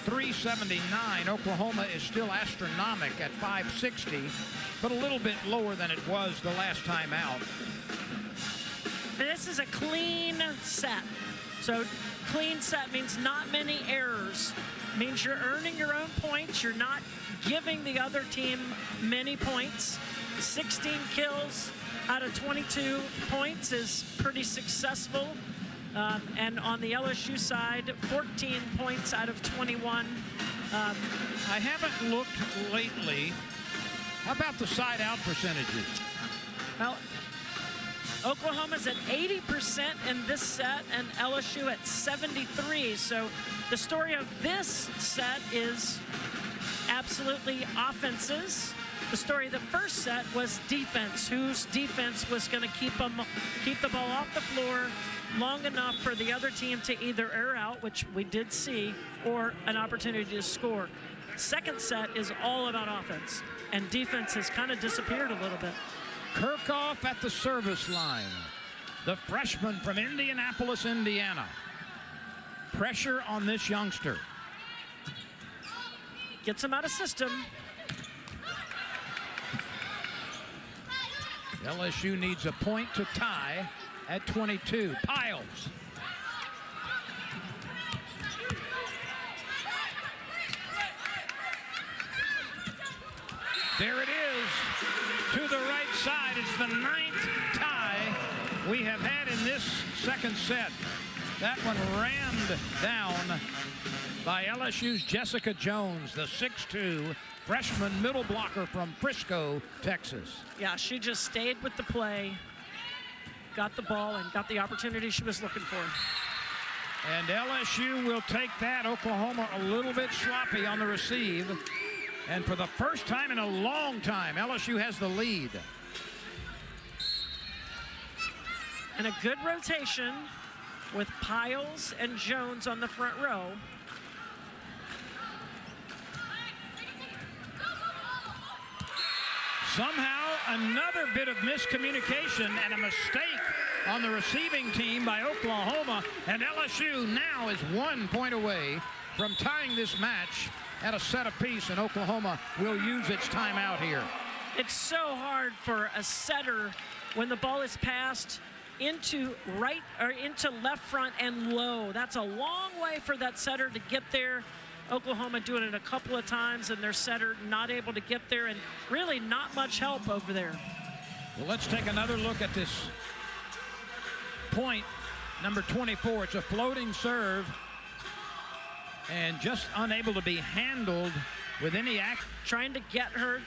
.379. Oklahoma is still astronomical at .560, but a little bit lower than it was the last time out. This is a clean set. So clean set means not many errors. Means you're earning your own points. You're not giving the other team many points. 16 kills out of 22 points is pretty successful. And on the LSU side, 14 points out of 21. I haven't looked lately. How about the side-out percentages? Well, Oklahoma's at 80% in this set and LSU at 73. So the story of this set is absolutely offenses. The story of the first set was defense, whose defense was going to keep the ball off the floor long enough for the other team to either air out, which we did see, or an opportunity to score. Second set is all about offense, and defense has kind of disappeared a little bit. Kirchhoff at the service line. The freshman from Indianapolis, Indiana. Pressure on this youngster. Gets him out of system. LSU needs a point to tie at 22. Piles. There it is, to the right side. It's the 9th tie we have had in this second set. That one rammed down by LSU's Jessica Jones, the 6'2" freshman middle blocker from Frisco, Texas. Yeah, she just stayed with the play, got the ball, and got the opportunity she was looking for. And LSU will take that. Oklahoma a little bit sloppy on the receive. And for the first time in a long time, LSU has the lead. And a good rotation with Piles and Jones on the front row. Somehow, another bit of miscommunication and a mistake on the receiving team by Oklahoma. And LSU now is 1 point away from tying this match at a set apiece, and Oklahoma will use its timeout here. It's so hard for a setter when the ball is passed into right or into left front and low. That's a long way for that setter to get there. Oklahoma doing it a couple of times, and their setter not able to get there, and really not much help over there. Well, let's take another look at this point, number 24. It's a floating serve, and just unable to be handled with any act. Trying to get her,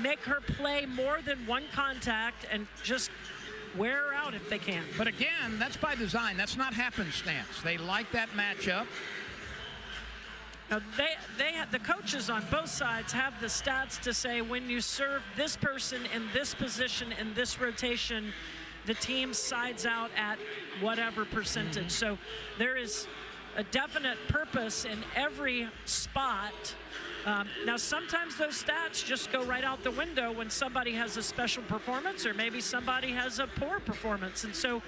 make her play more than one contact and just wear her out if they can. But again, that's by design. That's not happenstance. They like that matchup. Now the coaches on both sides have the stats to say when you serve this person in this position in this rotation, the team sides out at whatever percentage. So there is a definite purpose in every spot. Now sometimes those stats just go right out the window when somebody has a special performance or maybe somebody has a poor performance. And so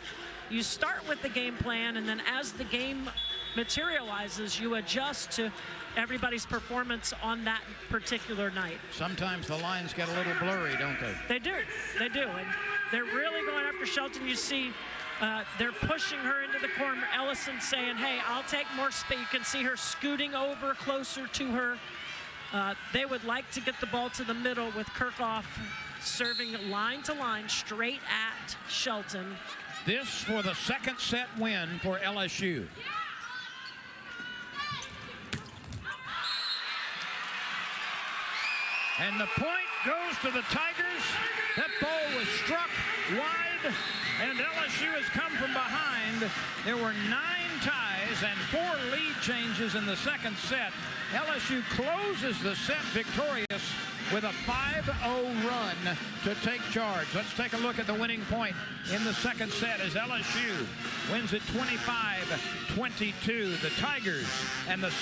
you start with the game plan, and then as the game materializes, you adjust to everybody's performance on that particular night. Sometimes the lines get a little blurry, don't they? They do, and they're really going after Shelton. You see they're pushing her into the corner. Ellison saying, hey, I'll take more space. You can see her scooting over closer to her. They would like to get the ball to the middle with Kirchhoff serving line to line straight at Shelton. This for the second set win for LSU. And the point goes to the Tigers. That ball was struck wide, and LSU has come from behind. There were 9 ties and 4 lead changes in the second set. LSU closes the set victorious with a 5-0 run to take charge. Let's take a look at the winning point in the second set as LSU wins it 25-22. The Tigers and the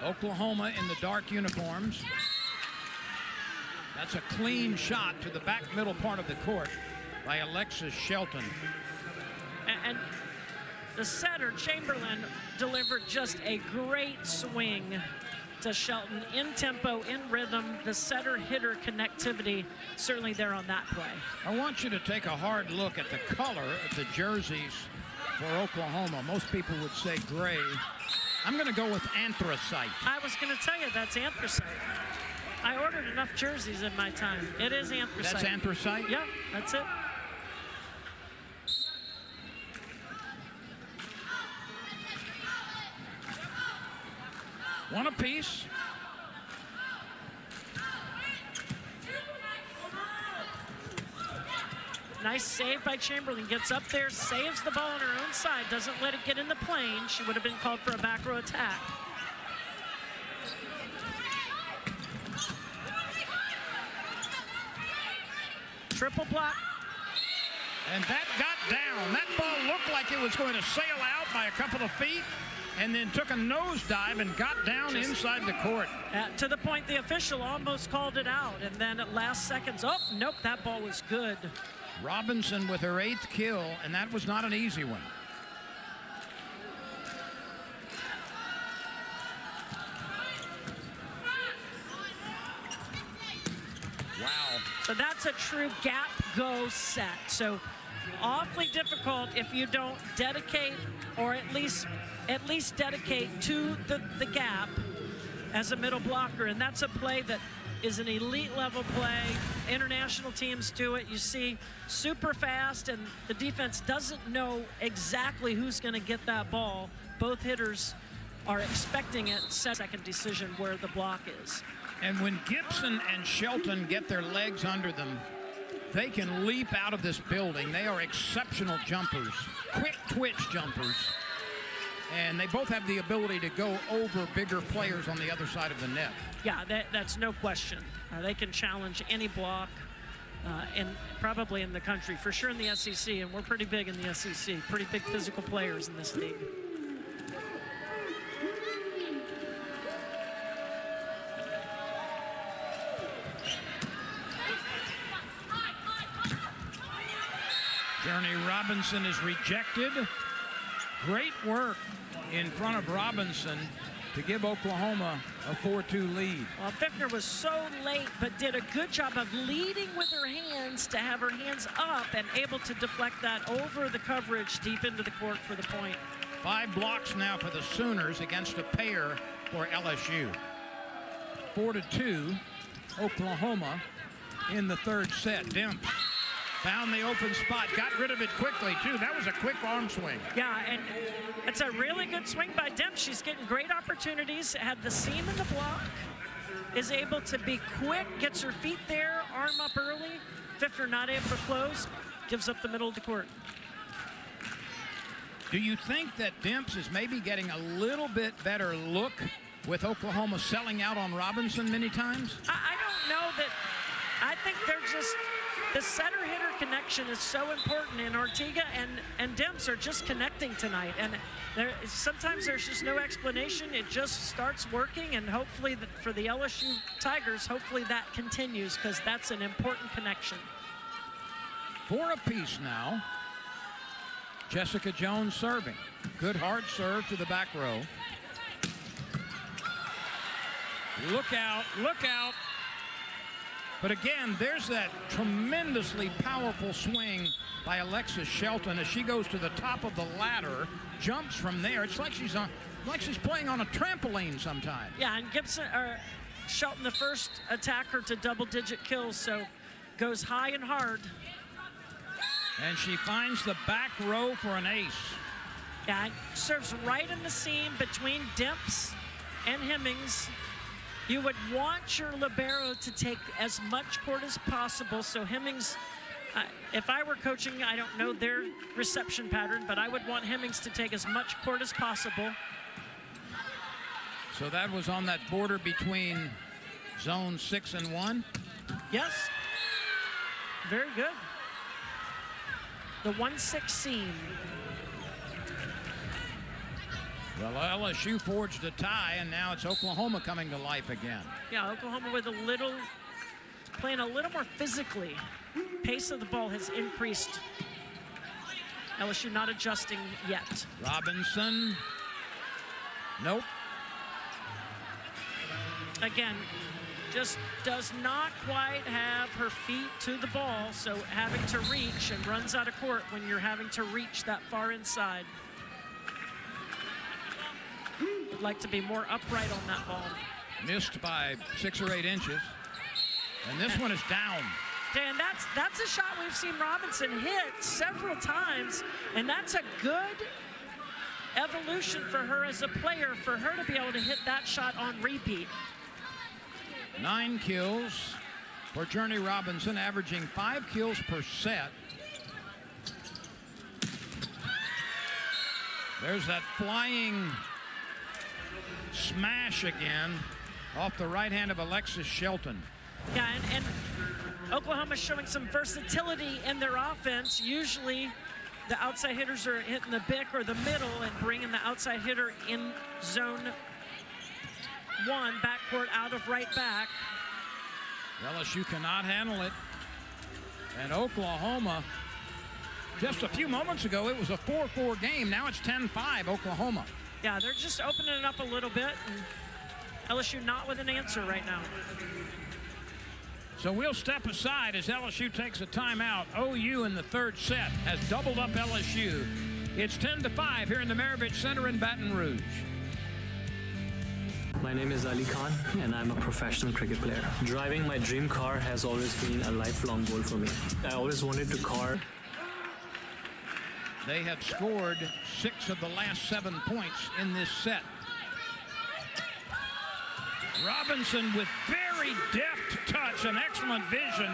Oklahoma in the dark uniforms. That's a clean shot to the back middle part of the court by Alexis Shelton. And the setter, Chamberlain, delivered just a great swing to Shelton. In tempo, in rhythm, the setter-hitter connectivity certainly there on that play. I want you to take a hard look at the color of the jerseys for Oklahoma. Most people would say gray. I'm going to go with anthracite. I was going to tell you that's anthracite. I ordered enough jerseys in my time. It is anthracite. That's anthracite? Yeah, that's it. One apiece. Nice save by Chamberlain. Gets up there, saves the ball on her own side, doesn't let it get in the plane. She would have been called for a back row attack. Triple block. And that got down. That ball looked like it was going to sail out by a couple of feet and then took a nosedive and got down inside the court. To the point the official almost called it out. And then at last seconds, oh, nope, that ball was good. Robinson with her 8th kill, and that was not an easy one. Wow. So that's a true gap go set. So awfully difficult if you don't dedicate, or at least dedicate to the gap as a middle blocker. And that's a play that is an elite level play. International teams do it. You see super fast, and the defense doesn't know exactly who's going to get that ball. Both hitters are expecting it. Second decision where the block is. And when Gibson and Shelton get their legs under them, they can leap out of this building. They are exceptional jumpers, quick twitch jumpers. And they both have the ability to go over bigger players on the other side of the net. Yeah, that's no question. They can challenge any block, and probably in the country, for sure in the SEC, and we're pretty big in the SEC, pretty big physical players in this league. Journey Robinson is rejected. Great work in front of Robinson to give Oklahoma a 4-2 lead. Well, Fichtner was so late, but did a good job of leading with her hands to have her hands up and able to deflect that over the coverage deep into the court for the point. 5 blocks now for the Sooners against a pair for LSU. 4-2, Oklahoma in the 3rd set. Demps found the open spot, got rid of it quickly, too. That was a quick arm swing. Yeah, and it's a really good swing by Demps. She's getting great opportunities, had the seam in the block, is able to be quick, gets her feet there, arm up early. Fichtner not able to close, gives up the middle of the court. Do you think that Demps is maybe getting a little bit better look with Oklahoma selling out on Robinson many times? I don't know that. I think they're just, the setter-hitter connection is so important, and Ortega and Demps are just connecting tonight. And sometimes there's just no explanation. It just starts working, and hopefully for the LSU Tigers, hopefully that continues, because that's an important connection. 4 apiece now. Jessica Jones serving. Good hard serve to the back row. Look out, look out. But again, there's that tremendously powerful swing by Alexis Shelton as she goes to the top of the ladder, jumps from there. It's like she's playing on a trampoline sometime. Yeah, and Shelton, the first attacker to double-digit kills, so goes high and hard. And she finds the back row for an ace. Yeah, serves right in the seam between Demps and Hemmings. You would want your libero to take as much court as possible. So Hemmings, if I were coaching, I don't know their reception pattern, but I would want Hemmings to take as much court as possible. So that was on that border between zone 6 and 1? Yes. Very good. The 1-6 seam. Well, LSU forged a tie, and now it's Oklahoma coming to life again. Yeah, Oklahoma playing a little more physically. Pace of the ball has increased. LSU not adjusting yet. Robinson. Nope. Again, just does not quite have her feet to the ball, so having to reach, and runs out of court when you're having to reach that far inside. Would like to be more upright on that ball. Missed by 6 or 8 inches. And this one is down. Dan, that's a shot we've seen Robinson hit several times, and that's a good evolution for her as a player, for her to be able to hit that shot on repeat. 9 kills for Journey Robinson, averaging 5 kills per set. There's that flying smash again off the right hand of Alexis Shelton. Yeah, and Oklahoma's showing some versatility in their offense. Usually the outside hitters are hitting the bick or the middle and bringing the outside hitter in zone 1, backcourt out of right back. LSU cannot handle it. And Oklahoma, just a few moments ago, it was a 4-4 game. Now it's 10-5 Oklahoma. Yeah, they're just opening it up a little bit. And LSU not with an answer right now. So we'll step aside as LSU takes a timeout. OU in the third set has doubled up LSU. It's 10-5 here in the Maravich Center in Baton Rouge. My name is Ali Khan and I'm a professional cricket player. Driving my dream car has always been a lifelong goal for me. I always wanted to car. They have scored 6 of the last 7 points in this set. Robinson with very deft touch and excellent vision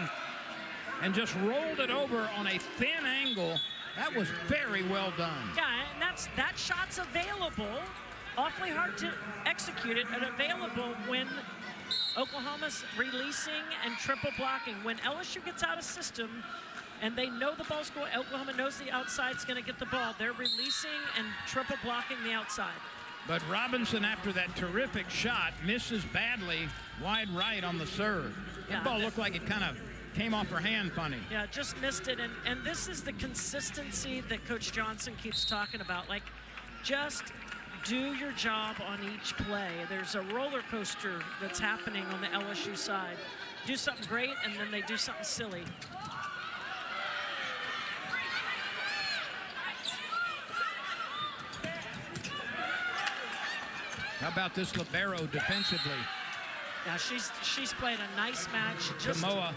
and just rolled it over on a thin angle. That was very well done. Yeah, and that shot's available. Awfully hard to execute it and available when Oklahoma's releasing and triple blocking. When LSU gets out of system and they know the ball's going, Oklahoma knows the outside's going to get the ball. They're releasing and triple blocking the outside. But Robinson, after that terrific shot, misses badly wide right on the serve. That ball looked like it kind of came off her hand funny. Yeah, just missed it. And this is the consistency that Coach Johnson keeps talking about. Like, just do your job on each play. There's a roller coaster that's happening on the LSU side. Do something great, and then they do something silly. How about this libero defensively? Yeah, she's playing a nice match. She just Kamoa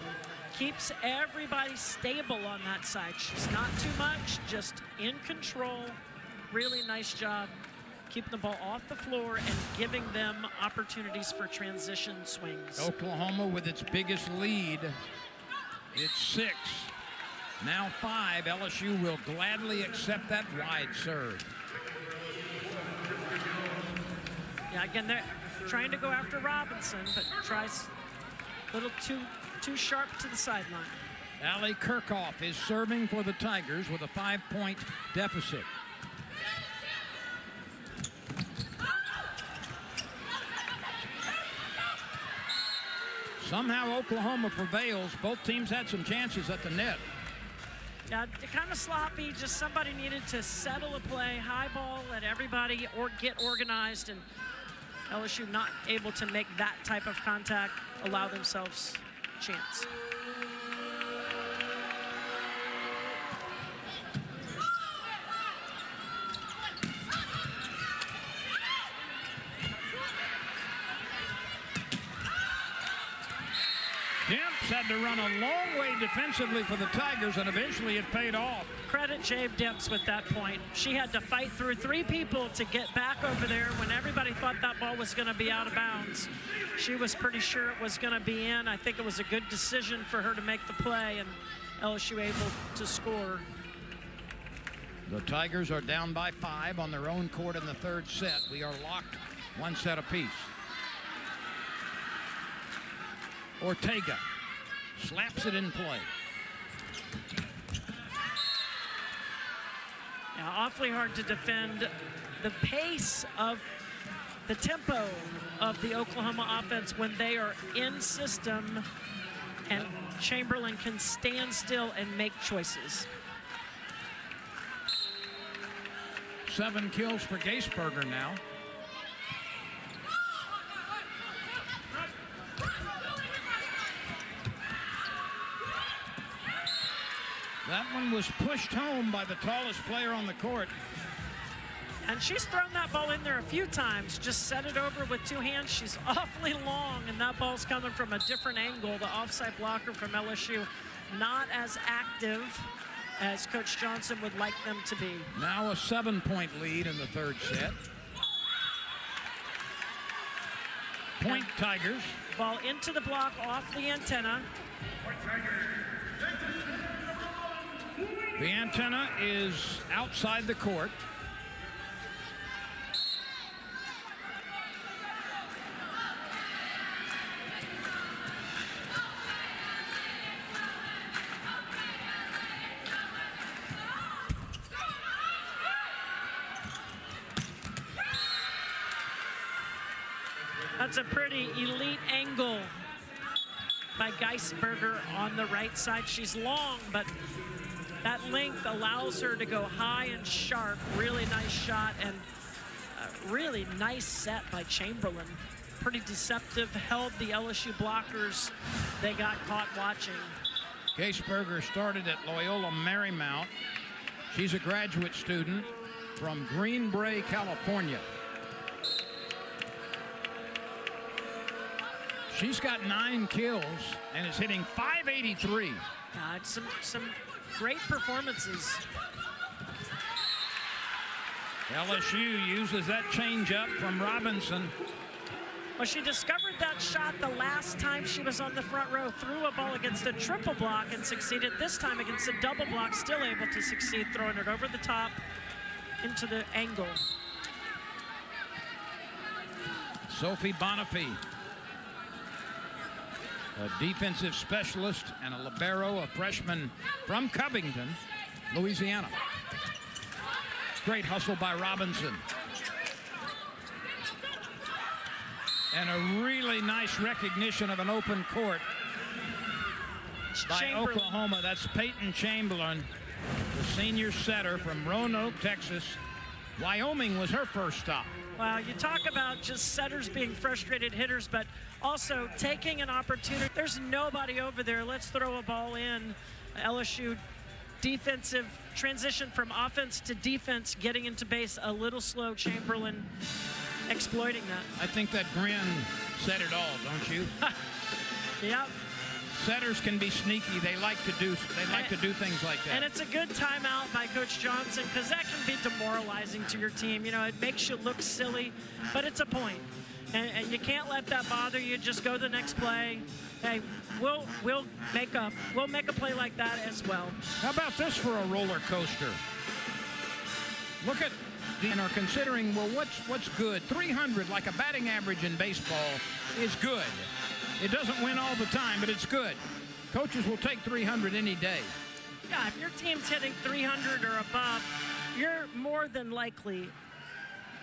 keeps everybody stable on that side. She's not too much, just in control. Really nice job keeping the ball off the floor and giving them opportunities for transition swings. Oklahoma with its biggest lead. It's 6. Now 5. LSU will gladly accept that wide serve. Yeah, again, they're trying to go after Robinson, but tries a little too sharp to the sideline. Allie Kirchhoff is serving for the Tigers with a 5-point deficit. Somehow Oklahoma prevails. Both teams had some chances at the net. Yeah, kind of sloppy. Just somebody needed to settle a play, high ball, let everybody get organized, and LSU not able to make that type of contact, allow themselves a chance. Demps had to run a long way defensively for the Tigers, and eventually it paid off. Credit Jabe Demps with that point. She had to fight through 3 people to get back over there when everybody thought that ball was going to be out of bounds. She was pretty sure it was going to be in. I think it was a good decision for her to make the play, and LSU able to score. The Tigers are down by 5 on their own court in the third set. We are locked 1 set apiece. Ortega slaps it in play. Yeah, awfully hard to defend the pace of the tempo of the Oklahoma offense when they are in system and Chamberlain can stand still and make choices. 7 kills for Gaisberger now. That one was pushed home by the tallest player on the court. And she's thrown that ball in there a few times, just set it over with 2 hands. She's awfully long, and that ball's coming from a different angle. The offside blocker from LSU not as active as Coach Johnson would like them to be. Now a 7-point lead in the third set. Point Tigers. Ball into the block off the antenna. The antenna is outside the court. That's a pretty elite angle by Geisberger on the right side. She's long, but that length allows her to go high and sharp. Really nice shot and a really nice set by Chamberlain. Pretty deceptive, held the LSU blockers. They got caught watching. Geisberger started at Loyola Marymount. She's a graduate student from Green Bay, California. She's got 9 kills and is hitting .583. Some great performances. LSU uses that changeup from Robinson. Well, she discovered that shot the last time she was on the front row, threw a ball against a triple block and succeeded. This time against a double block, still able to succeed, throwing it over the top into the angle. Sophie Bonifay, a defensive specialist and a libero, a freshman from Covington, Louisiana. Great hustle by Robinson. And a really nice recognition of an open court by Oklahoma. That's Peyton Chamberlain, the senior setter from Roanoke, Texas. Wyoming was her first stop. Well, you talk about just setters being frustrated hitters, but also taking an opportunity. There's nobody over there. Let's throw a ball in. LSU defensive transition from offense to defense, getting into base a little slow. Chamberlain exploiting that. I think that grin said it all, don't you? Yep. Setters can be sneaky. They like to do things like that. And it's a good timeout by Coach Johnson, because that can be demoralizing to your team. You know, it makes you look silly, but it's a point. And you can't let that bother you. Just go to the next play. Hey, we'll make a play like that as well. How about this for a roller coaster? Look at and are considering, well, what's good? 300, like a batting average in baseball, is good. It doesn't win all the time, but it's good. Coaches will take 300 any day. Yeah, if your team's hitting 300 or above, you're more than likely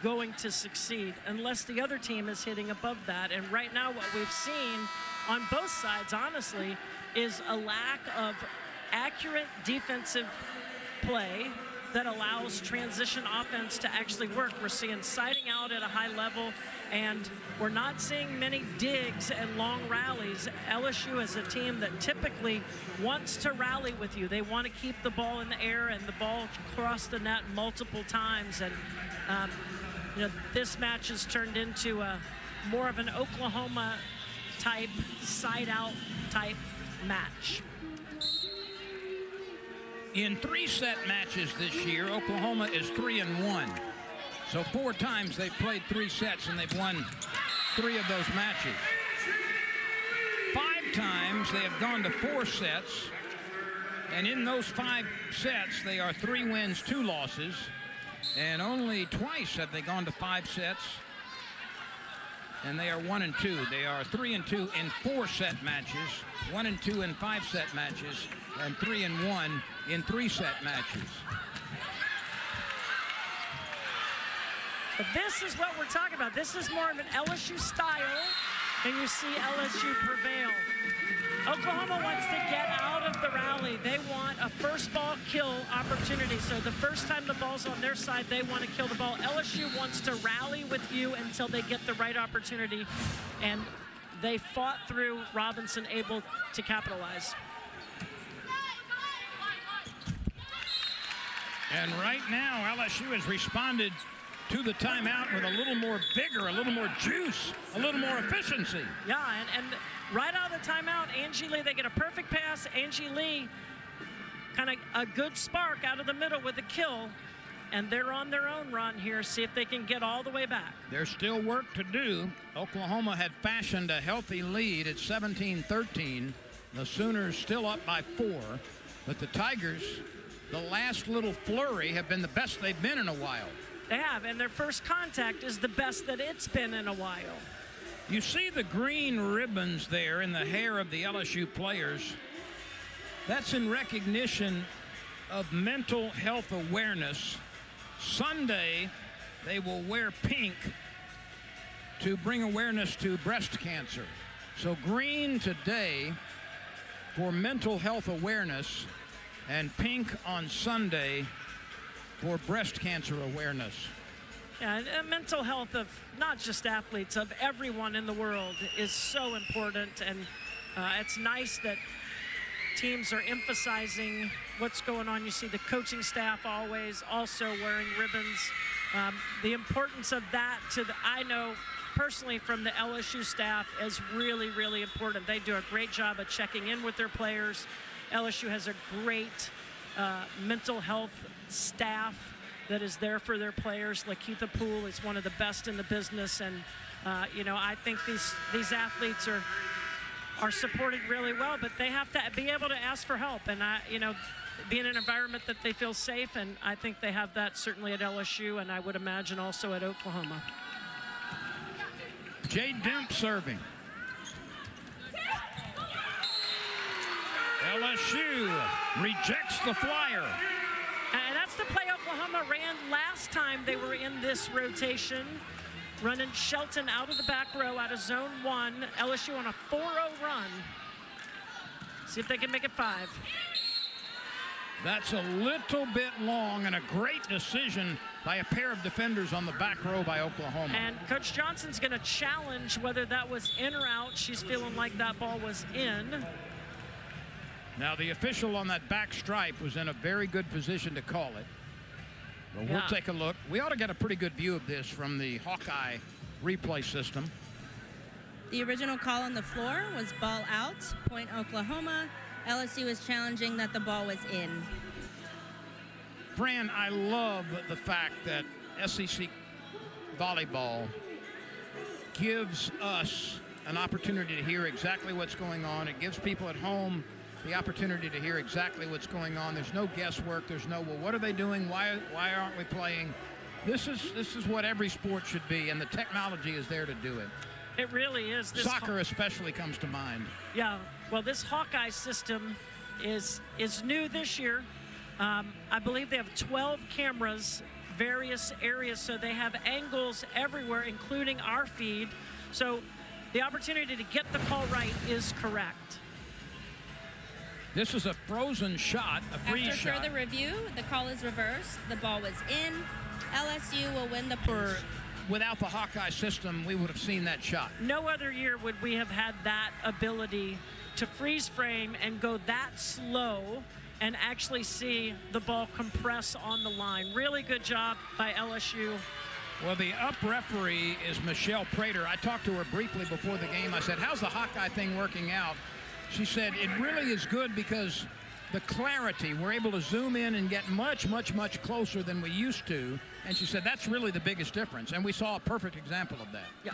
going to succeed unless the other team is hitting above that. And right now what we've seen on both sides, honestly, is a lack of accurate defensive play that allows transition offense to actually work. We're seeing siding out at a high level, and we're not seeing many digs and long rallies. LSU is a team that typically wants to rally with you. They want to keep the ball in the air and the ball cross the net multiple times. And you know, this match has turned into more of an Oklahoma type, side out type match. In 3-set matches this year, Oklahoma is 3-1. So 4 times they've played 3 sets and they've won 3 of those matches. 5 times they have gone to 4 sets, and in those 5 sets they are 3 wins, 2 losses, and only twice have they gone to 5 sets, and they are 1-2. They are 3-2 in 4-set matches, 1-2 in 5-set matches, and 3-1 in 3-set matches. But this is what we're talking about. This is more of an LSU style, and you see LSU prevail. Oklahoma wants to get out of the rally. They want a first ball kill opportunity. So the first time the ball's on their side, they want to kill the ball. LSU wants to rally with you until they get the right opportunity. And they fought through Robinson, able to capitalize. And right now, LSU has responded to the timeout with a little more vigor, a little more juice, a little more efficiency. Yeah, and right out of the timeout, Angie Lee, they get a perfect pass. Angie Lee kind of a good spark out of the middle with a kill. And they're on their own run here. See if they can get all the way back. There's still work to do. Oklahoma had fashioned a healthy lead at 17-13. The Sooners still up by 4. But the Tigers, the last little flurry, have been the best they've been in a while. They have, and their first contact is the best that it's been in a while. You see the green ribbons there in the hair of the LSU players. That's in recognition of mental health awareness. Sunday, they will wear pink to bring awareness to breast cancer. So green today for mental health awareness, and pink on Sunday for breast cancer awareness. Yeah, and mental health of not just athletes, of everyone in the world is so important, and it's nice that teams are emphasizing what's going on. You see the coaching staff always also wearing ribbons. The importance of that I know personally from the LSU staff is really, really important. They do a great job of checking in with their players. LSU has a great mental health staff that is there for their players. Lakeitha Poole is one of the best in the business, and I think these athletes are supported really well, but they have to be able to ask for help, and be in an environment that they feel safe, and I think they have that certainly at LSU, and I would imagine also at Oklahoma. Jay Demp serving. LSU rejects the flyer. And that's the play Oklahoma ran last time they were in this rotation. Running Shelton out of the back row, out of zone 1. LSU on a 4-0 run. See if they can make it 5. That's a little bit long, and a great decision by a pair of defenders on the back row by Oklahoma. And Coach Johnson's going to challenge whether that was in or out. She's feeling like that ball was in. Now, the official on that back stripe was in a very good position to call it. But we'll take a look. We ought to get a pretty good view of this from the Hawkeye replay system. The original call on the floor was ball out, point Oklahoma. LSU is challenging that the ball was in. Fran, I love the fact that SEC volleyball gives us an opportunity to hear exactly what's going on. It gives people at home the opportunity to hear exactly what's going on. There's no guesswork. There's no, well, what are they doing? Why aren't we playing? This is what every sport should be, and the technology is there to do it. It really is. Soccer especially comes to mind. Yeah, well, this Hawkeye system is new this year. I believe they have 12 cameras, various areas, so they have angles everywhere, including our feed. So the opportunity to get the call right is correct. This is a frozen shot, a freeze shot. After further review, the call is reversed. The ball was in. LSU will win the point. Without the Hawkeye system, we would have seen that shot. No other year would we have had that ability to freeze frame and go that slow and actually see the ball compress on the line. Really good job by LSU. Well, the up referee is Michelle Prater. I talked to her briefly before the game. I said, how's the Hawkeye thing working out? She said, it really is good because the clarity, we're able to zoom in and get much, much, much closer than we used to. And she said, that's really the biggest difference. And we saw a perfect example of that. Yeah.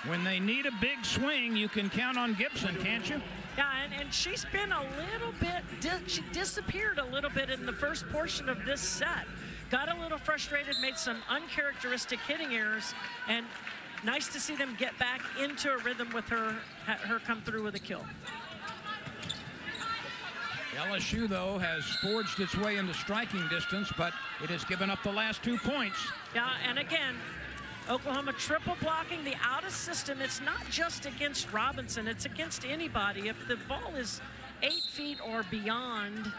When they need a big swing, you can count on Gibson, can't you? Yeah, and she's been a little bit, she disappeared a little bit in the first portion of this set. Got a little frustrated, made some uncharacteristic hitting errors, and nice to see them get back into a rhythm with her come through with a kill. LSU, though, has forged its way into striking distance, but it has given up the last 2 points. Yeah, and again, Oklahoma triple blocking the out of system. It's not just against Robinson, it's against anybody. If the ball is 8 feet or beyond,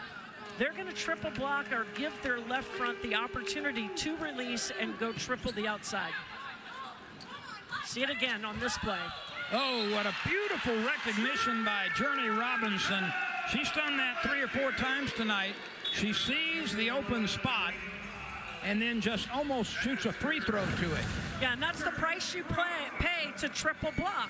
they're going to triple block or give their left front the opportunity to release and go triple the outside. See it again on this play. Oh, what a beautiful recognition by Journey Robinson. She's done that 3 or 4 times tonight. She sees the open spot and then just almost shoots a free throw to it. Yeah, and that's the price you pay to triple block,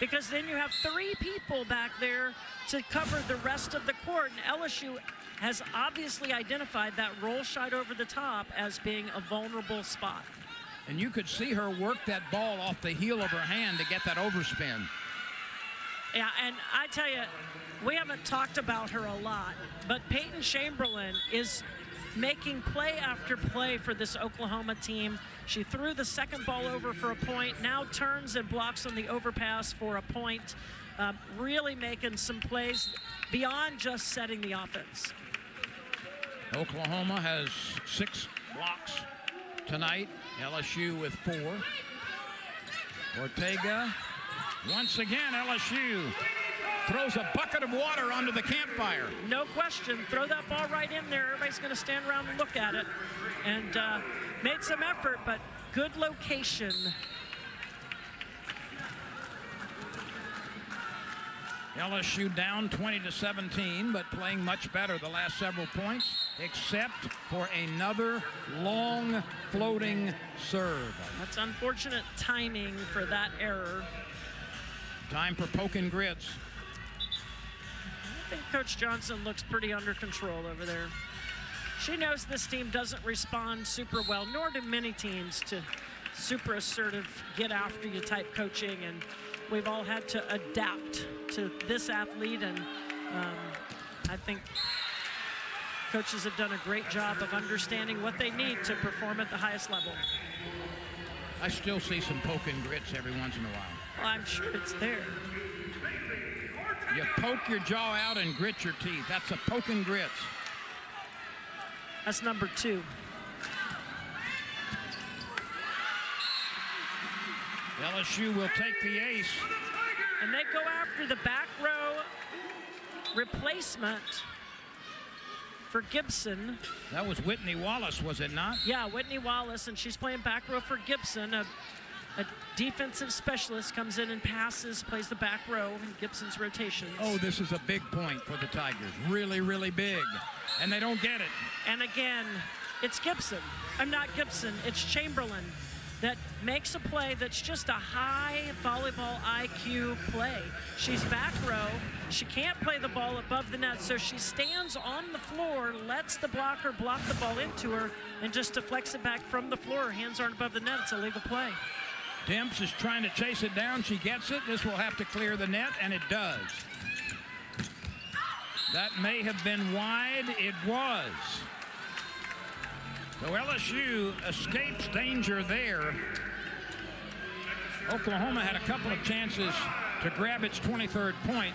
because then you have 3 people back there to cover the rest of the court, and LSU has obviously identified that roll shot over the top as being a vulnerable spot. And you could see her work that ball off the heel of her hand to get that overspin. Yeah, and I tell you, we haven't talked about her a lot, but Peyton Chamberlain is making play after play for this Oklahoma team. She threw the second ball over for a point, now turns and blocks on the overpass for a point, really making some plays beyond just setting the offense. Oklahoma has 6 blocks tonight, LSU with 4. Ortega, once again, LSU throws a bucket of water onto the campfire. No question, throw that ball right in there. Everybody's going to stand around and look at it. And made some effort, but good location. LSU down 20-17, but playing much better the last several points, except for another long floating serve. That's unfortunate timing for that error. Time for poke and grits. I think Coach Johnson looks pretty under control over there. She knows this team doesn't respond super well, nor do many teams, to super assertive, get after you type coaching, and we've all had to adapt to this athlete, and I think coaches have done a great job of understanding what they need to perform at the highest level. I still see some poke and grits every once in a while. Well, I'm sure it's there. You poke your jaw out and grit your teeth. That's a poke and grits. That's number 2. LSU will take the ace. And they go after the back row replacement for Gibson. That was Whitney Wallace, was it not? Yeah, Whitney Wallace, and she's playing back row for Gibson. A defensive specialist comes in and passes, plays the back row in Gibson's rotations. Oh, this is a big point for the Tigers. Really, really big. And they don't get it. And again, it's Gibson. I'm not Gibson, it's Chamberlain that makes a play that's just a high volleyball IQ play. She's back row. She can't play the ball above the net, so she stands on the floor, lets the blocker block the ball into her, and just deflects it back from the floor. Her hands aren't above the net. It's a legal play. Demps is trying to chase it down. She gets it. This will have to clear the net, and it does. That may have been wide. It was. So LSU escapes danger there. Oklahoma had a couple of chances to grab its 23rd point.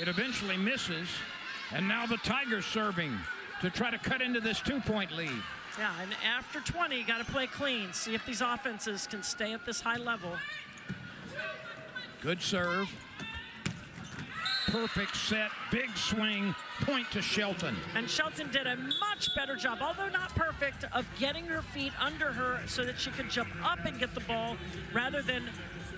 It eventually misses, and now the Tigers serving to try to cut into this 2-point lead. Yeah, and after 20, you got to play clean. See if these offenses can stay at this high level. Good serve. Perfect set, big swing, point to Shelton. And Shelton did a much better job, although not perfect, of getting her feet under her so that she could jump up and get the ball rather than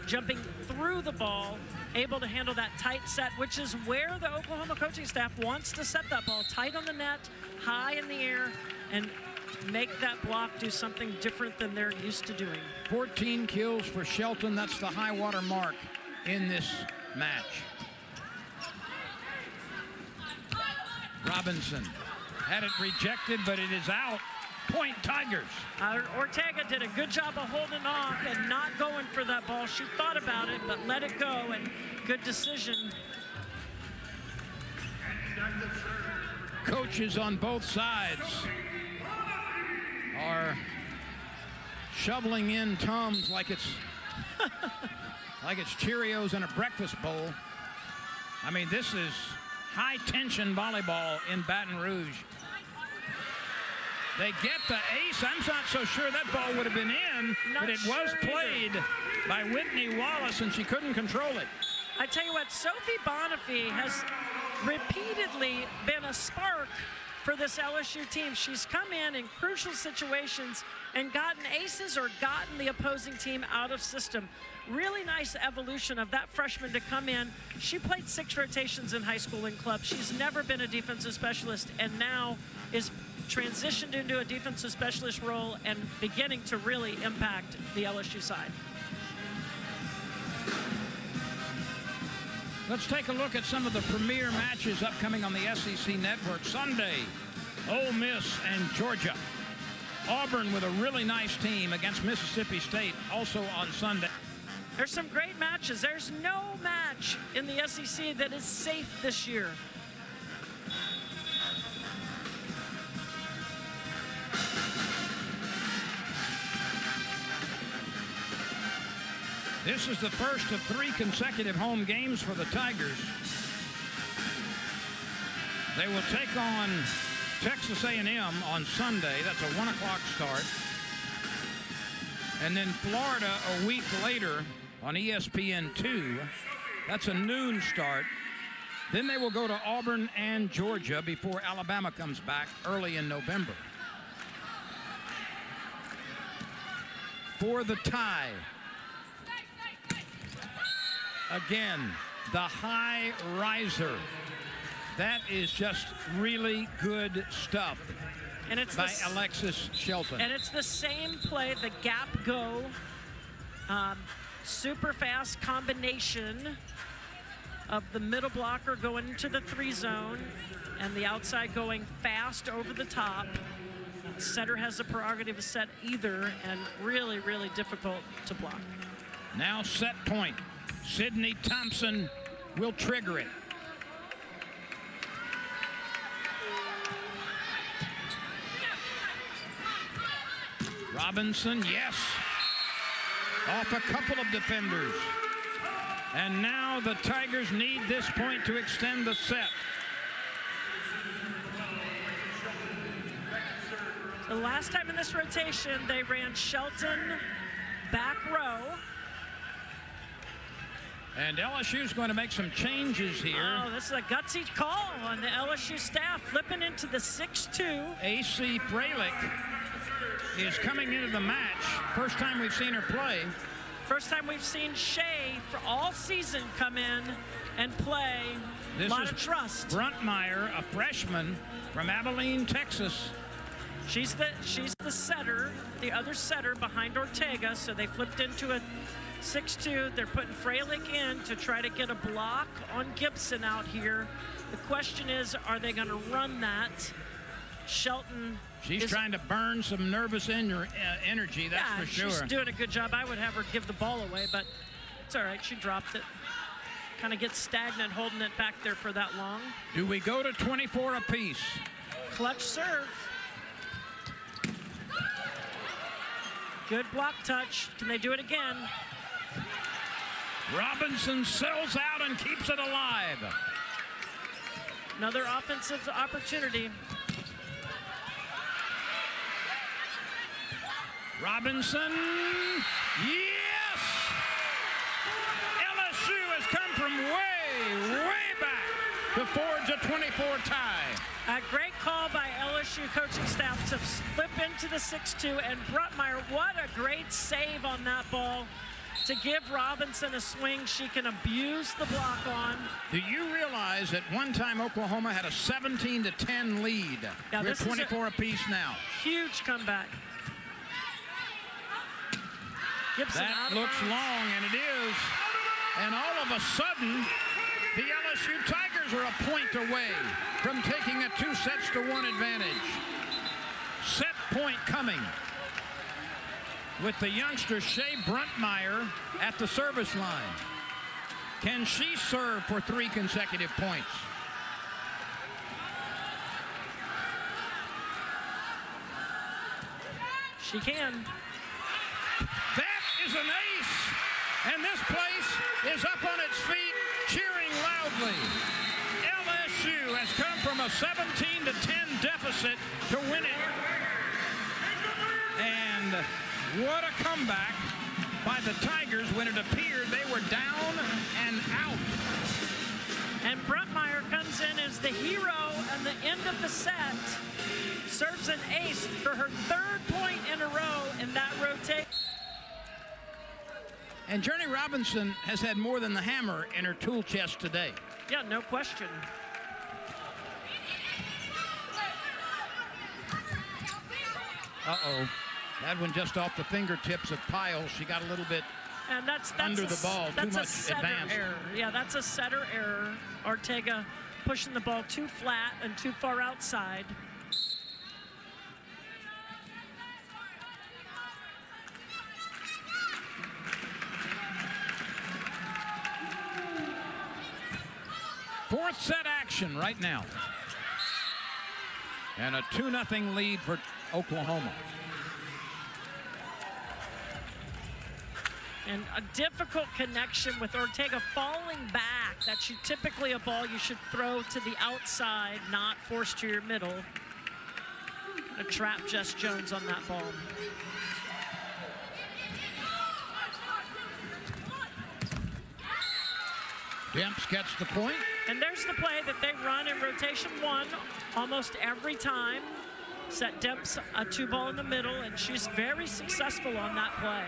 jumping through the ball, able to handle that tight set, which is where the Oklahoma coaching staff wants to set that ball, tight on the net, high in the air, and make that block do something different than they're used to doing. 14 kills for Shelton. That's the high water mark in this match. Robinson had it rejected, but it is out. Point Tigers. Ortega did a good job of holding off and not going for that ball. She thought about it, but let it go, and good decision. Coaches on both sides are shoveling in Tums like it's like it's Cheerios in a breakfast bowl. I mean, this is high-tension volleyball in Baton Rouge. They get the ace. I'm not so sure that ball would have been in, but it was played by Whitney Wallace, and she couldn't control it. I tell you what, Sophie Bonifay has repeatedly been a spark for this LSU team. She's come in crucial situations and gotten aces or gotten the opposing team out of system. Really nice evolution of that freshman to come in. She played 6 rotations in high school and club. She's never been a defensive specialist, and now is transitioned into a defensive specialist role and beginning to really impact the LSU side. Let's take a look at some of the premier matches upcoming on the SEC Network. Sunday, Ole Miss and Georgia. Auburn with a really nice team against Mississippi State, also on Sunday. There's some great matches. There's no match in the SEC that is safe this year. This is the first of 3 consecutive home games for the Tigers. They will take on Texas A&M on Sunday. That's a 1 o'clock start. And then Florida a week later on ESPN2. That's a noon start. Then they will go to Auburn and Georgia before Alabama comes back early in November. For the tie. Again, the high riser. That is just really good stuff. And it's by Alexis Shelton. And it's the same play, the gap go, super fast combination of the middle blocker going into the 3 zone and the outside going fast over the top. Setter has the prerogative to set either, and really, really difficult to block. Now set point. Sydney Thompson will trigger it. Robinson, yes. Off a couple of defenders. And now the Tigers need this point to extend the set. The last time in this rotation, they ran Shelton back row. And LSU's going to make some changes here. Oh, this is a gutsy call on the LSU staff, flipping into the 6-2. A.C. Freilich is coming into the match. First time we've seen her play. First time we've seen Shea for all season come in and play. A lot of trust. Bruntmeyer, a freshman from Abilene, Texas. She's the setter, the other setter behind Ortega, so they flipped into a 6-2. They're putting Freilich in to try to get a block on Gibson out here. The question is, are they going to run that? Shelton. She's trying to burn some nervous energy, that's for sure. She's doing a good job. I would have her give the ball away, but it's all right. She dropped it. Kind of gets stagnant holding it back there for that long. Do we go to 24 apiece? Clutch serve. Good block touch. Can they do it again? Robinson sells out and keeps it alive. Another offensive opportunity. Robinson, yes! LSU has come from way back to forge a 24 tie. A great call by LSU coaching staff to flip into the 6-2, and Bruntmeyer, what a great save on that ball to give Robinson a swing she can abuse the block on. Do you realize that one time Oklahoma had a 17-10 lead? Yeah, we're 24 apiece now. Huge comeback. Gibson that looks long, and it is. And all of a sudden, the LSU Tigers are a point away from taking a 2-1 advantage. Set point coming with the youngster Shea Bruntmeyer at the service line. Can she serve for 3 consecutive points? She can. That is an ace, and this place is up on its feet, cheering loudly. LSU has come from a 17-10 deficit to win it. And what a comeback by the Tigers when it appeared they were down and out. And Bruntmeyer comes in as the hero at the end of the set, serves an ace for her 3rd point in a row in that rotation. And Journey Robinson has had more than the hammer in her tool chest today. Yeah, no question. Uh-oh. That one just off the fingertips of Piles. She got a little bit And that's under the ball, that's too a much setter advance. error. Yeah, that's a setter error. Ortega pushing the ball too flat and too far outside. Fourth set action right now. And a 2-0 lead for Oklahoma. And a difficult connection with Ortega falling back. That's typically a ball you should throw to the outside, not force to your middle. A trap Jess Jones on that ball. Demps gets the point. And there's the play that they run in rotation 1 almost every time. Set Demps a 2-ball in the middle, and she's very successful on that play.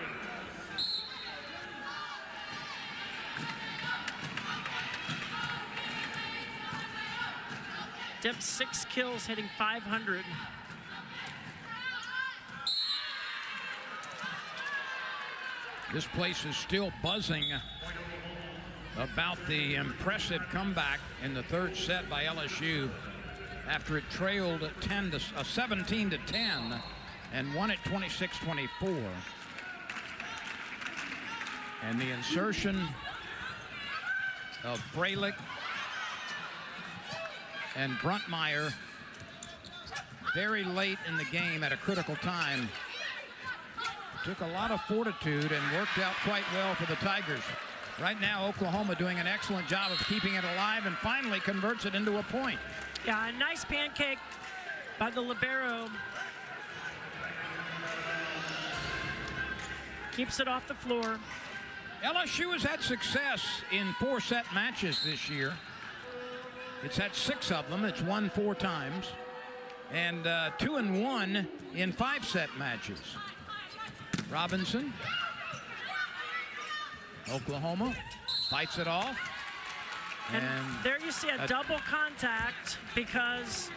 Demps 6 kills, hitting 500. This place is still buzzing about the impressive comeback in the third set by LSU after it trailed 17 to 10 and won it 26-24. And the insertion of Freilich and Bruntmeyer very late in the game at a critical time took a lot of fortitude and worked out quite well for the Tigers. Right now, Oklahoma doing an excellent job of keeping it alive and finally converts it into a point. Yeah, a nice pancake by the libero. Keeps it off the floor. LSU has had success in 4-set matches this year. It's had 6 of them. It's won 4 times. And 2-1 in 5-set matches. Robinson. Oklahoma fights it off. And there you see a double contact, because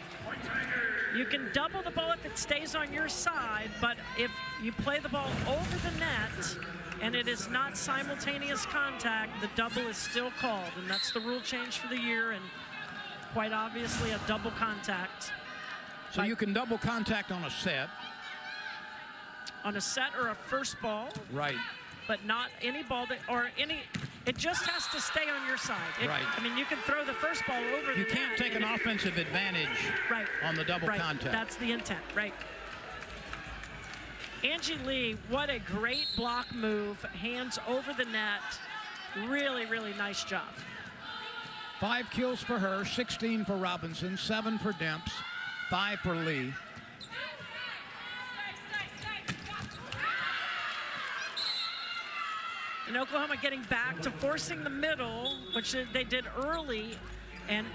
you can double the ball if it stays on your side, but if you play the ball over the net and it is not simultaneous contact, the double is still called. And that's the rule change for the year, and quite obviously a double contact. So you can double contact on a set. On a set or a first ball. Right. But not any ball that, or any, it just has to stay on your side. Right. I mean, you can throw the first ball over the You can't net take an and offensive advantage right, on the double right. contact. That's the intent, right. Angie Lee, what a great block move. Hands over the net. Really, really nice job. 5 kills for her, 16 for Robinson, 7 for Demps, 5 for Lee. And Oklahoma getting back to forcing the middle, which they did early, and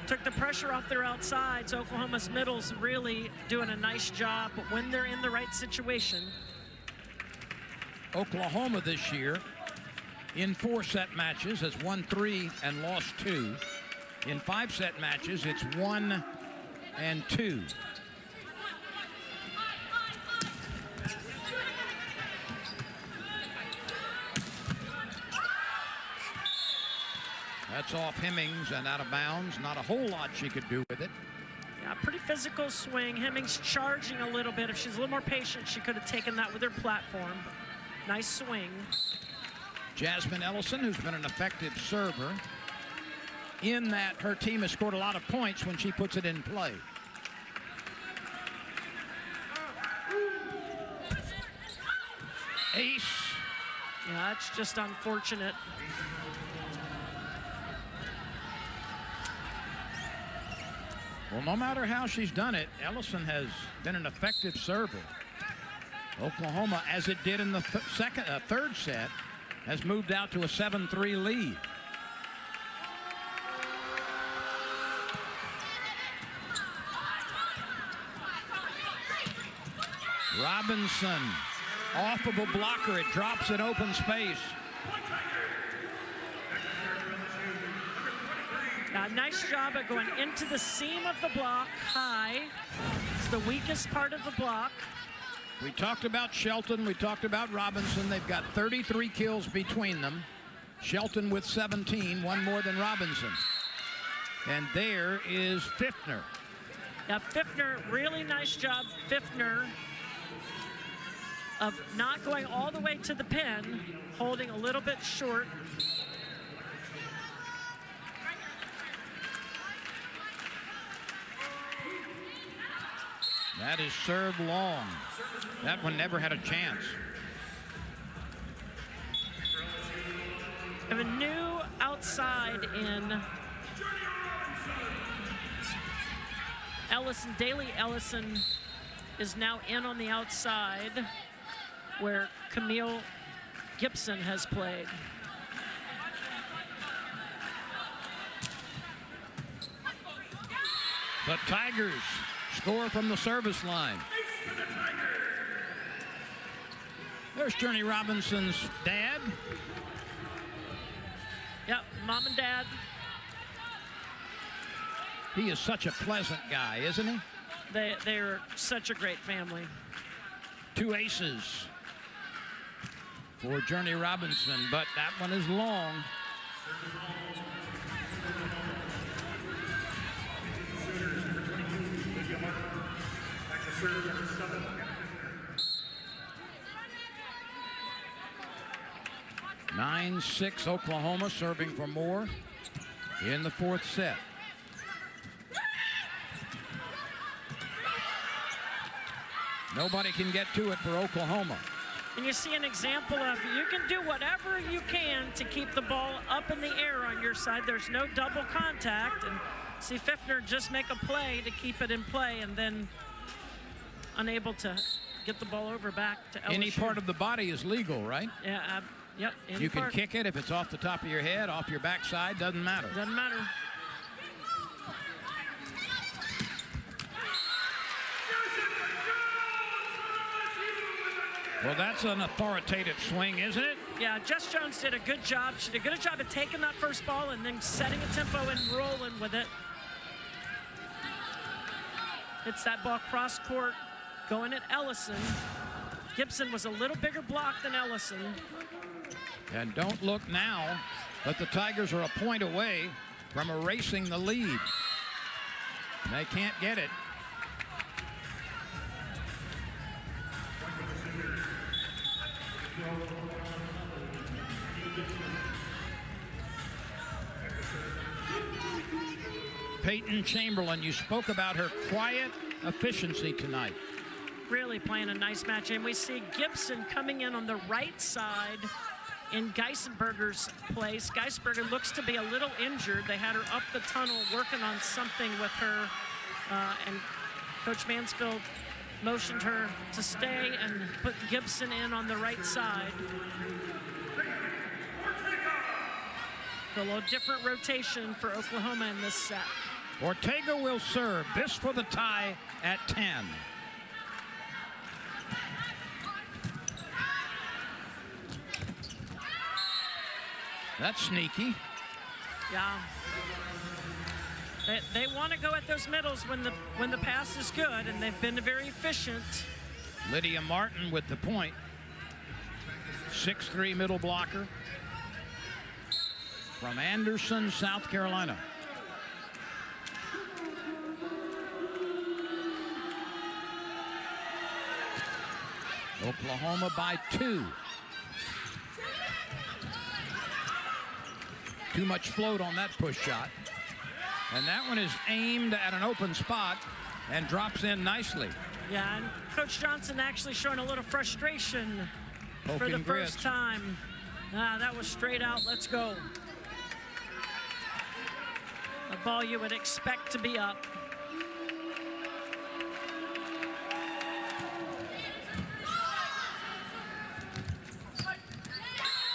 took the pressure off their outsides. Oklahoma's middle's really doing a nice job when they're in the right situation. Oklahoma this year in 4-set matches has won 3 and lost 2. In 5-set matches, it's 1 and 2. That's off Hemmings and out of bounds. Not a whole lot she could do with it. Yeah, pretty physical swing. Hemmings charging a little bit. If she's a little more patient, she could have taken that with her platform. Nice swing. Jasmine Ellison, who's been an effective server, in that her team has scored a lot of points when she puts it in play. Ace. Yeah, that's just unfortunate. Well, no matter how she's done it, Ellison has been an effective server. Oklahoma, as it did in the third set, has moved out to a 7-3 lead. Robinson off of a blocker. It drops in open space. Nice job at going into the seam of the block high. It's the weakest part of the block. We talked about Shelton. We talked about Robinson. They've got 33 kills between them. Shelton with 17, one more than Robinson. And there is Pfiffner. Yeah, Pfiffner, really nice job, Pfiffner, of not going all the way to the pin, holding a little bit short. That is served long. That one never had a chance. We have a new outside in Ellison. Daley Ellison is now in on the outside where Camille Gibson has played. The Tigers score from the service line. There's Journey Robinson's dad. Yep, mom and dad. He is such a pleasant guy, isn't he? They're such a great family. 2 aces for Journey Robinson, but that one is long. (9-6) Oklahoma serving for more in the 4th set. Nobody can get to it for Oklahoma. And you see an example of you can do whatever you can to keep the ball up in the air on your side. There's no double contact. And see Pfiffner just make a play to keep it in play and then unable to get the ball over back to LSU. Any part of the body is legal, right? Yeah, yep. You can kick it if it's off the top of your head, off your backside, doesn't matter. Doesn't matter. Well, that's an authoritative swing, isn't it? Yeah, Jess Jones did a good job. She did a good job of taking that first ball and then setting a tempo and rolling with it. Hits that ball cross court, going at Ellison. Gibson was a little bigger block than Ellison. And don't look now, but the Tigers are a point away from erasing the lead. They can't get it. Peyton Chamberlain, you spoke about her quiet efficiency tonight. Really playing a nice match. And we see Gibson coming in on the right side in Geisberger's place. Geisberger looks to be a little injured. They had her up the tunnel working on something with her. And Coach Mansfield motioned her to stay and put Gibson in on the right side. So a little different rotation for Oklahoma in this set. Ortega will serve. This for the tie at 10. That's sneaky. Yeah. They want to go at those middles when the pass is good, and they've been very efficient. Lydia Martin with the point. 6'3" middle blocker from Anderson, South Carolina. Oklahoma by 2. Too much float on that push shot. And that one is aimed at an open spot and drops in nicely. Yeah, and Coach Johnson actually showing a little frustration for Poking the grits. first time. That was straight out, let's go. A ball you would expect to be up.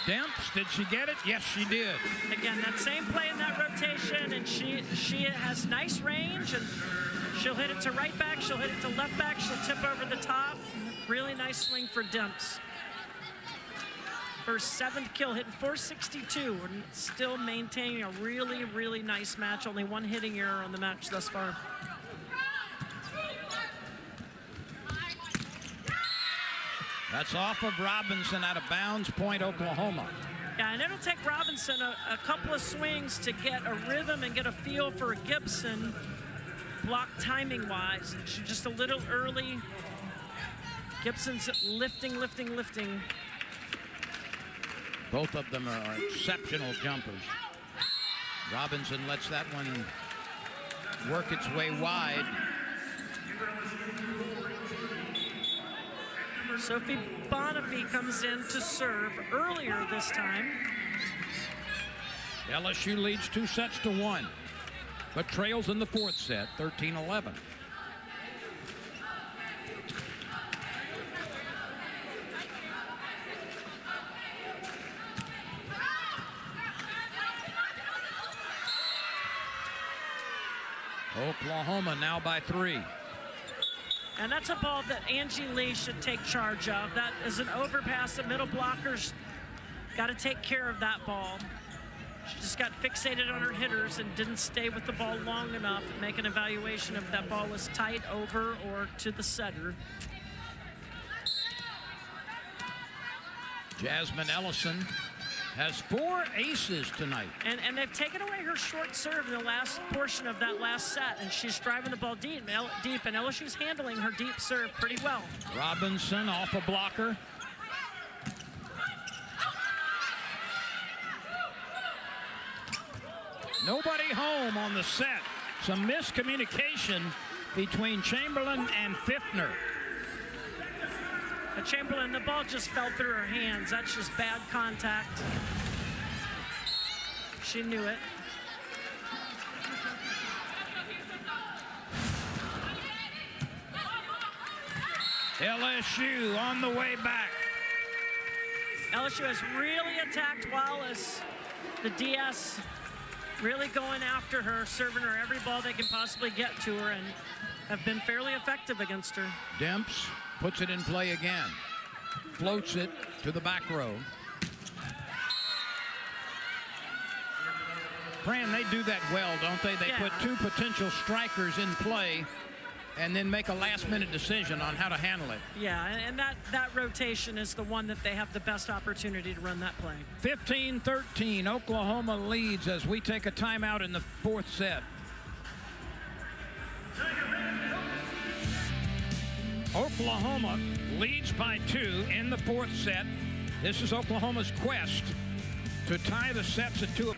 Demps, did she get it? Yes, she did. Again, that same play in that rotation, and she has nice range, and she'll hit it to right back, she'll hit it to left back, she'll tip over the top. Really nice swing for Demps. First 7th kill, hitting 462. We're still maintaining a really, really nice match. Only one hitting error on the match thus far. That's off of Robinson, out of bounds, point Oklahoma. Yeah, and it'll take Robinson a couple of swings to get a rhythm and get a feel for Gibson block timing-wise. She's just a little early. Gibson's lifting. Both of them are exceptional jumpers. Robinson lets that one work its way wide. Sophie Bonifay comes in to serve earlier this time. LSU leads 2-1, but trails in the fourth set, 13-11. Oklahoma now by 3. And that's a ball that Angie Lee should take charge of. That is an overpass. The middle blockers got to take care of that ball. She just got fixated on her hitters and didn't stay with the ball long enough and make an evaluation if that ball was tight, over, or to the setter. Jasmine Ellison has 4 aces tonight. And they've taken away her short serve in the last portion of that last set, and she's driving the ball deep, and LSU's handling her deep serve pretty well. Robinson off a blocker. Nobody home on the set. Some miscommunication between Chamberlain and Fiftner. But Chamberlain, the ball just fell through her hands. That's just bad contact. She knew it. LSU on the way back. LSU has really attacked Wallace. The DS really going after her, serving her every ball they can possibly get to her, and have been fairly effective against her. Demps puts it in play again. Floats it to the back row. Fran, they do that well, don't they? They put 2 potential strikers in play and then make a last-minute decision on how to handle it. Yeah, and that rotation is the one that they have the best opportunity to run that play. 15-13, Oklahoma leads as we take a timeout in the fourth set. Oklahoma leads by 2 in the fourth set. This is Oklahoma's quest to tie the sets at 2.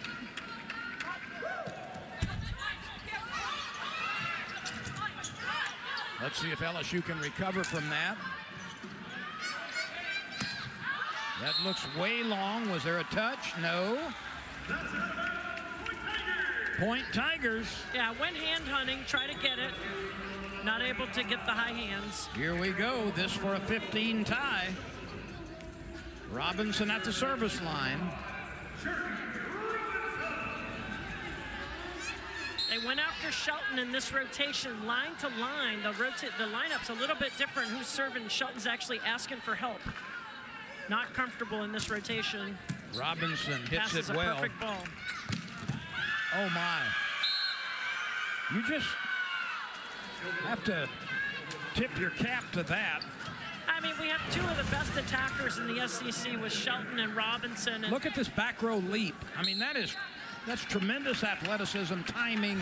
Let's see if LSU can recover from that. That looks way long. Was there a touch? No. Point Tigers. Yeah, went hand hunting, try to get it. Not able to get the high hands. Here we go. This for a 15 tie. Robinson at the service line. They went after Shelton in this rotation, line to line. The lineup's a little bit different. Who's serving? Shelton's actually asking for help. Not comfortable in this rotation. Robinson hits Passes it well. A perfect ball. Oh my. You just have to tip your cap to that. I mean, we have 2 of the best attackers in the SEC with Shelton and Robinson. And look at this back row leap. I mean, that's tremendous athleticism, timing,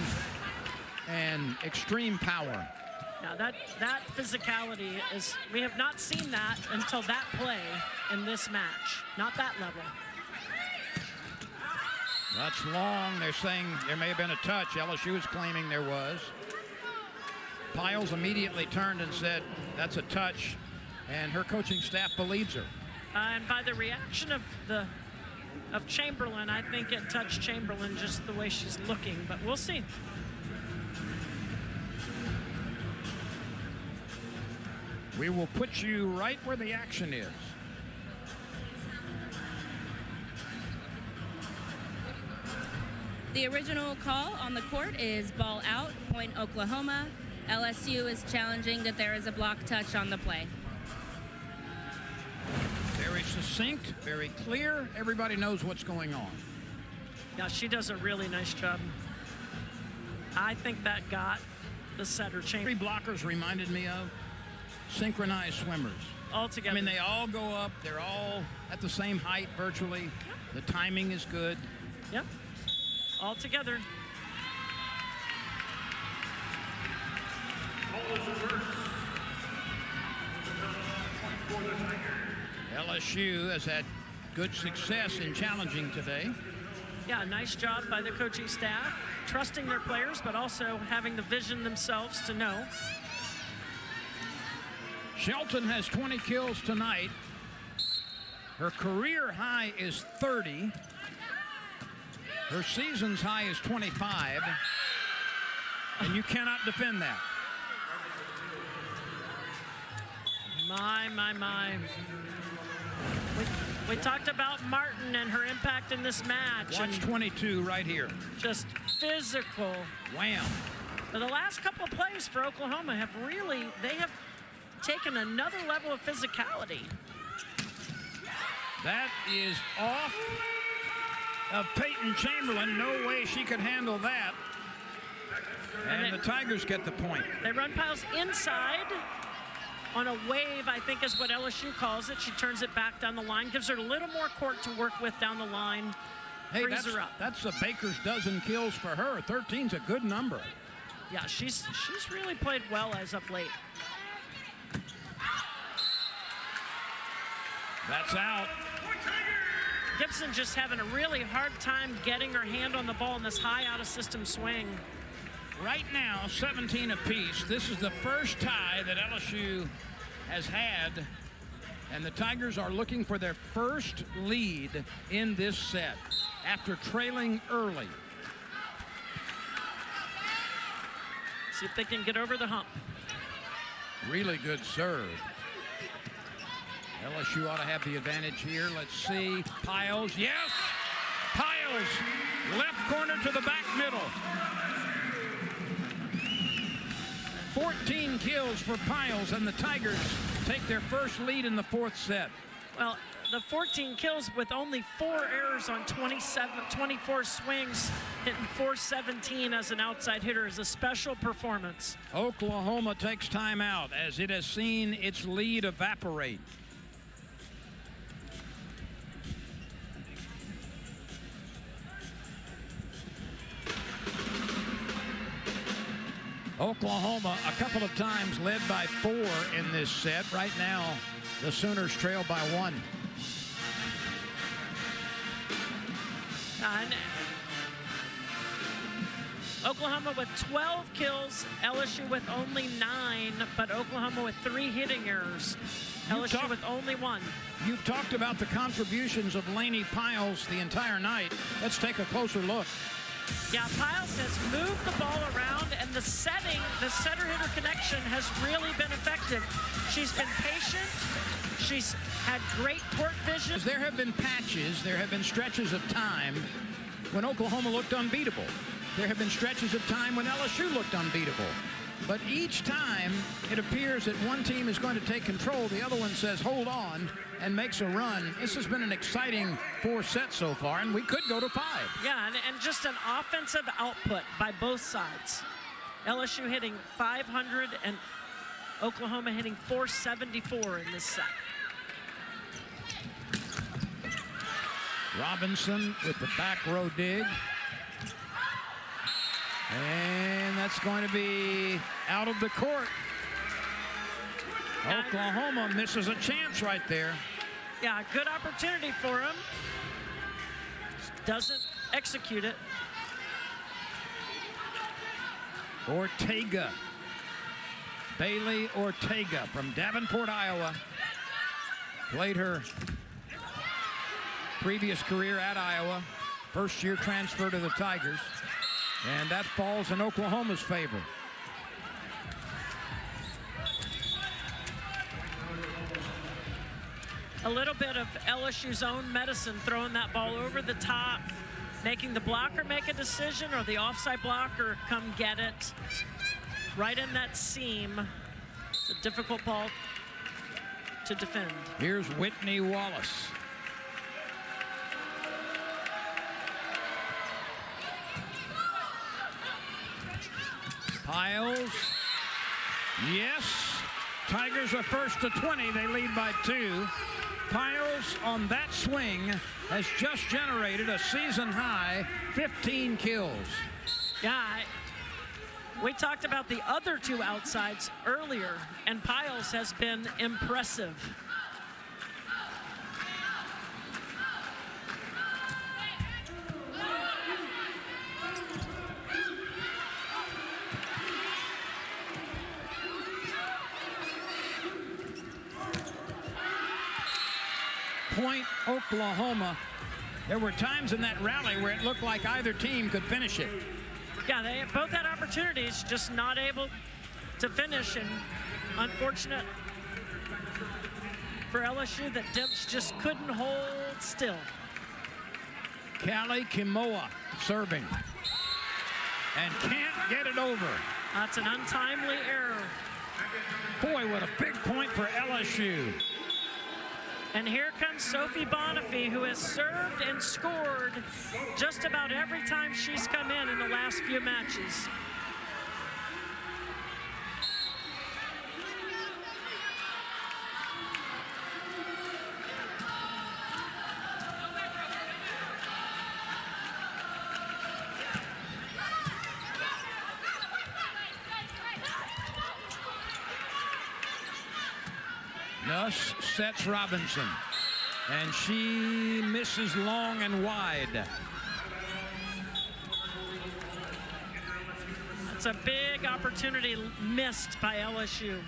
and extreme power. Now that physicality is, we have not seen that until that play in this match. Not that level. That's long. They're saying there may have been a touch. LSU is claiming there was. Piles immediately turned and said, that's a touch, and her coaching staff believes her. And by the reaction of Chamberlain, I think it touched Chamberlain just the way she's looking, but we'll see. We will put you right where the action is. The original call on the court is ball out, point Oklahoma. LSU is challenging that there is a block touch on the play. Very succinct, very clear. Everybody knows what's going on. Yeah, she does a really nice job. I think that got the setter. 3 blockers reminded me of synchronized swimmers. all together. I mean, they all go up. They're all at the same height virtually. The timing is good. Yep. All together. LSU has had good success in challenging today. Yeah, nice job by the coaching staff, trusting their players, but also having the vision themselves to know. Shelton has 20 kills tonight. Her career high is 30. Her season's high is 25. And you cannot defend that. My. We talked about Martin and her impact in this match. Watch 22 right here. Just physical. Wham. But the last couple of plays for Oklahoma have they have taken another level of physicality. That is off of Peyton Chamberlain. No way she could handle that. And the Tigers get the point. They run Piles inside on a wave, I think is what LSU calls it. She turns it back down the line, gives her a little more court to work with down the line. Hey, frees her up. that's a baker's dozen kills for her. 13's a good number. Yeah, she's really played well as of late. That's out. Gibson just having a really hard time getting her hand on the ball in this high out-of-system swing. Right now, 17 apiece. This is the first tie that LSU has had, and the Tigers are looking for their first lead in this set after trailing early. See if they can get over the hump. Really good serve. LSU ought to have the advantage here. Let's see. Piles, yes! Piles, left corner to the back middle. 14 kills for Piles, and the Tigers take their first lead in the fourth set. Well, the 14 kills with only 4 errors on 24 swings, hitting 417 as an outside hitter is a special performance. Oklahoma takes time out as it has seen its lead evaporate. Oklahoma a couple of times led by 4 in this set. Right now, the Sooners trail by 1. And Oklahoma with 12 kills, LSU with only 9, but Oklahoma with 3 hitting errors. LSU with only 1. You've talked about the contributions of Lainey Piles the entire night. Let's take a closer look. Yeah, Piles has moved the ball around, and the setter-hitter connection has really been effective. She's been patient. She's had great court vision. There have been patches, there have been stretches of time when Oklahoma looked unbeatable. There have been stretches of time when LSU looked unbeatable. But each time it appears that one team is going to take control, the other one says, hold on, and makes a run. This has been an exciting 4 sets so far, and we could go to 5. Yeah, and just an offensive output by both sides. LSU hitting 500 and Oklahoma hitting 474 in this set. Robinson with the back row dig. And that's going to be out of the court. Oklahoma misses a chance right there. Yeah, good opportunity for him. Doesn't execute it. Ortega. Bailey Ortega from Davenport, Iowa. Played her previous career at Iowa. First year transfer to the Tigers. And that falls in Oklahoma's favor. A little bit of LSU's own medicine, throwing that ball over the top, making the blocker make a decision or the offside blocker come get it. Right in that seam. It's a difficult ball to defend. Here's Whitney Wallace. Piles, yes, Tigers are first to 20. They lead by 2. Piles on that swing has just generated a season high 15 kills. Yeah, we talked about the other 2 outsides earlier, and Piles has been impressive. Point Oklahoma. There were times in that rally where it looked like either team could finish it. Yeah, they both had opportunities, just not able to finish, and unfortunate for LSU that Dimps just couldn't hold still. Callie Kimoa serving and can't get it over. That's an untimely error. Boy, what a big point for LSU. And here comes Sophie Bonifay, who has served and scored just about every time she's come in the last few matches. Nuss sets Robinson, and she misses long and wide. That's a big opportunity missed by LSU.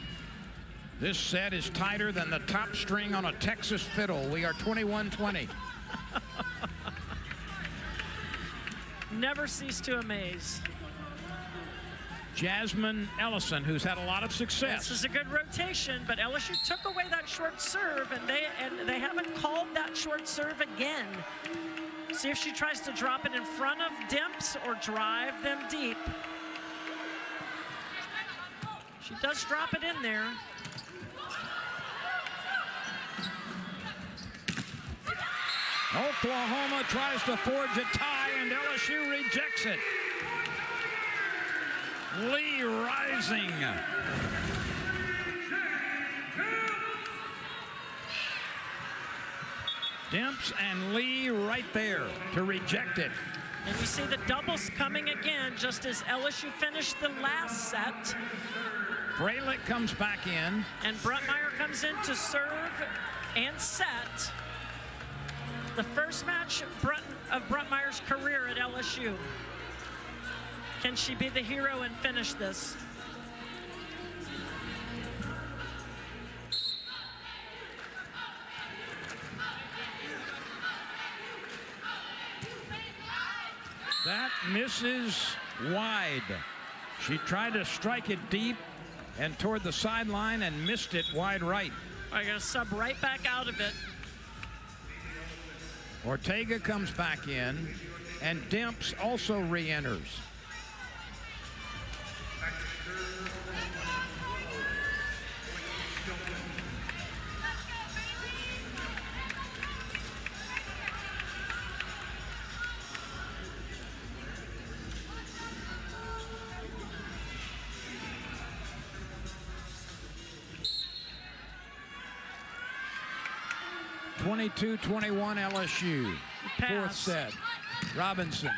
This set is tighter than the top string on a Texas fiddle. We are 21-20. Never cease to amaze. Jasmine Ellison, who's had a lot of success. This is a good rotation, but LSU took away that short serve, and they haven't called that short serve again. See if she tries to drop it in front of Dimps or drive them deep. She does drop it in there. Oklahoma tries to forge a tie, and LSU rejects it. Lee rising. Dimps and Lee right there to reject it. And you see the doubles coming again, just as LSU finished the last set. Fralick comes back in. And Bruntmeyer comes in to serve and set. The first match of Bruntmeyer's career at LSU. Can she be the hero and finish this? That misses wide. She tried to strike it deep and toward the sideline and missed it wide right. I'm going to sub right back out of it. Ortega comes back in, and Dimps also re-enters. (22-21) LSU. Pass. Fourth set. Robinson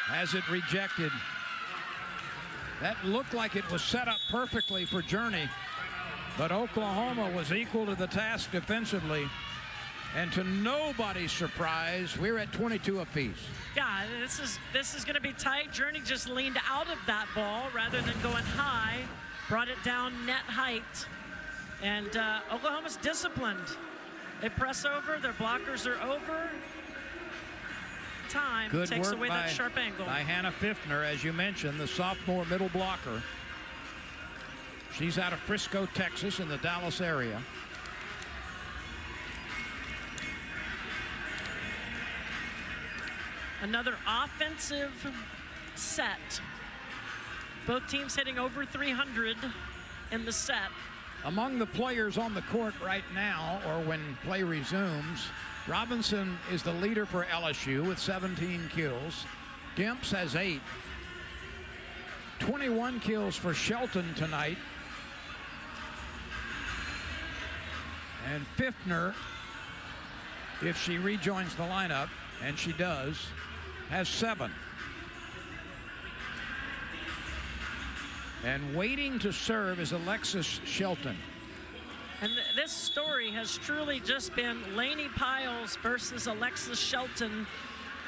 has it rejected. That looked like it was set up perfectly for Journey, but Oklahoma was equal to the task defensively. And to nobody's surprise, we're at 22 apiece. Yeah, this is going to be tight. Journey just leaned out of that ball rather than going high, brought it down net height. And Oklahoma's disciplined. They press over, their blockers are over. Time Good takes work away that sharp angle. by Hannah Fiftner, as you mentioned, the sophomore middle blocker. She's out of Frisco, Texas, in the Dallas area. Another offensive set. Both teams hitting over 300 in the set. Among the players on the court right now, or when play resumes, Robinson is the leader for LSU with 17 kills. Dimps has 8. 21 kills for Shelton tonight. And Pfiffner, if she rejoins the lineup, and she does, has 7. And waiting to serve is Alexis Shelton. And this story has truly just been Lainey Piles versus Alexis Shelton.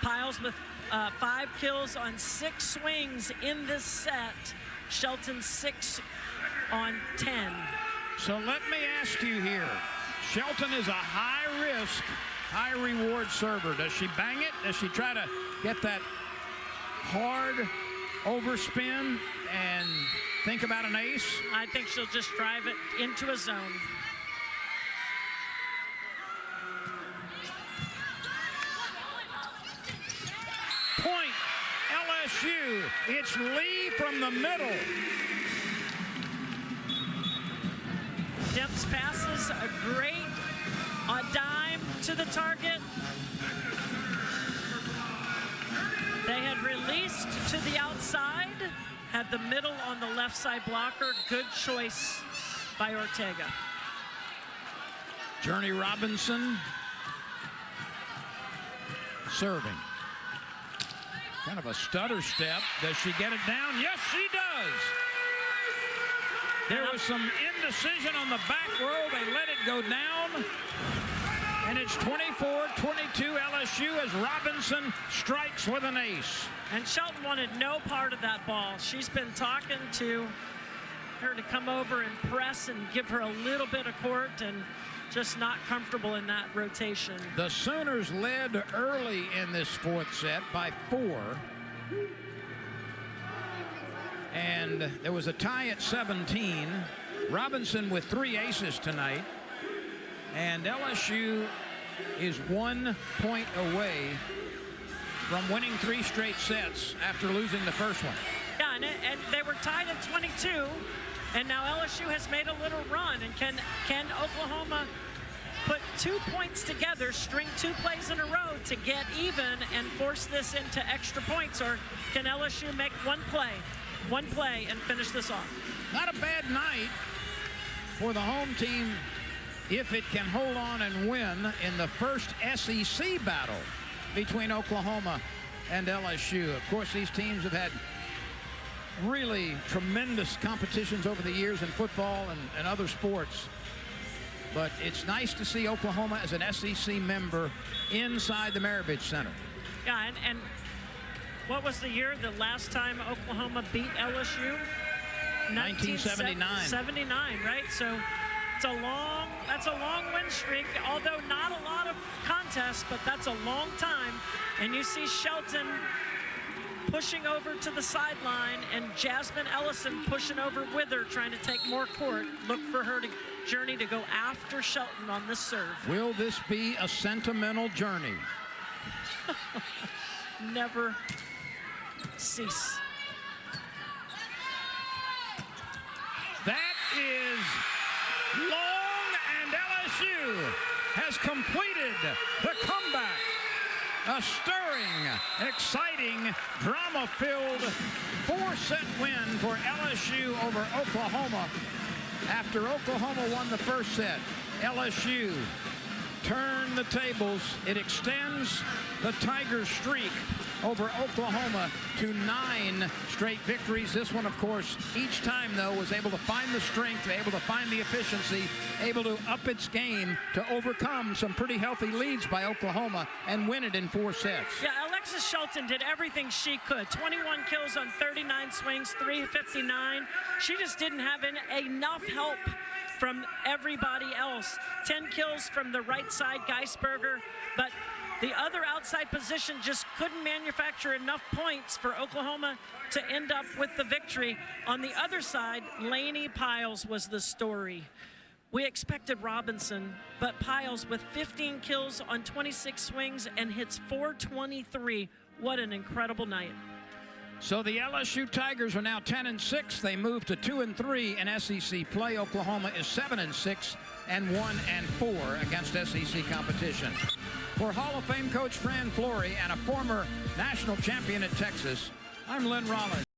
Piles with 5 kills on 6 swings in this set. Shelton 6 on 10. So let me ask you here. Shelton is a high-risk, high-reward server. Does she bang it? Does she try to get that hard overspin and think about an ace? I think she'll just drive it into a zone. Point, LSU. It's Lee from the middle. Demps passes a great dime to the target. They had released to the outside, had the middle on the left side blocker. Good choice by Ortega. Journey Robinson serving. Kind of a stutter step. Does she get it down? Yes, she does. There was some indecision on the back row. They let it go down. And it's 24-22 LSU as Robinson strikes with an ace. And Shelton wanted no part of that ball. She's been talking to her to come over and press and give her a little bit of court, and just not comfortable in that rotation. The Sooners led early in this 4th set by 4. And there was a tie at 17. Robinson with 3 aces tonight. And LSU is 1 point away from winning 3 straight sets after losing the first one. Yeah, and they were tied at 22, and now LSU has made a little run. And can Oklahoma put 2 points together, string 2 plays in a row to get even and force this into extra points, or can LSU make one play and finish this off? Not a bad night for the home team if it can hold on and win in the first SEC battle between Oklahoma and LSU. Of course, these teams have had really tremendous competitions over the years in football and other sports. But it's nice to see Oklahoma as an SEC member inside the Maravich Center. Yeah, and what was the year the last time Oklahoma beat LSU? 1979. 79, right? So that's a long win streak, although not a lot of contests, but that's a long time. And you see Shelton pushing over to the sideline and Jasmine Ellison pushing over with her, trying to take more court. Look for her to journey to go after Shelton on this serve. Will this be a sentimental journey? Never cease. That is long, and LSU has completed the comeback. A stirring, exciting, drama-filled 4-set win for LSU over Oklahoma. After Oklahoma won the first set, LSU turned the tables. It extends the Tigers' streak over Oklahoma to 9 straight victories. This one, of course, each time, though, was able to find the strength, able to find the efficiency, able to up its game to overcome some pretty healthy leads by Oklahoma and win it in 4 sets. Yeah, Alexis Shelton did everything she could. 21 kills on 39 swings, 359. She just didn't have enough help from everybody else. 10 kills from the right side, Geisberger, but the other outside position just couldn't manufacture enough points for Oklahoma to end up with the victory. On the other side, Lainey Piles was the story. We expected Robinson, but Piles with 15 kills on 26 swings and hits 423. What an incredible night. So the LSU Tigers are now 10-6. They move to 2-3 in SEC play. Oklahoma is 7-6 and 1-4 against SEC competition. For Hall of Fame coach Fran Flory and a former national champion at Texas, I'm Lynn Rollins.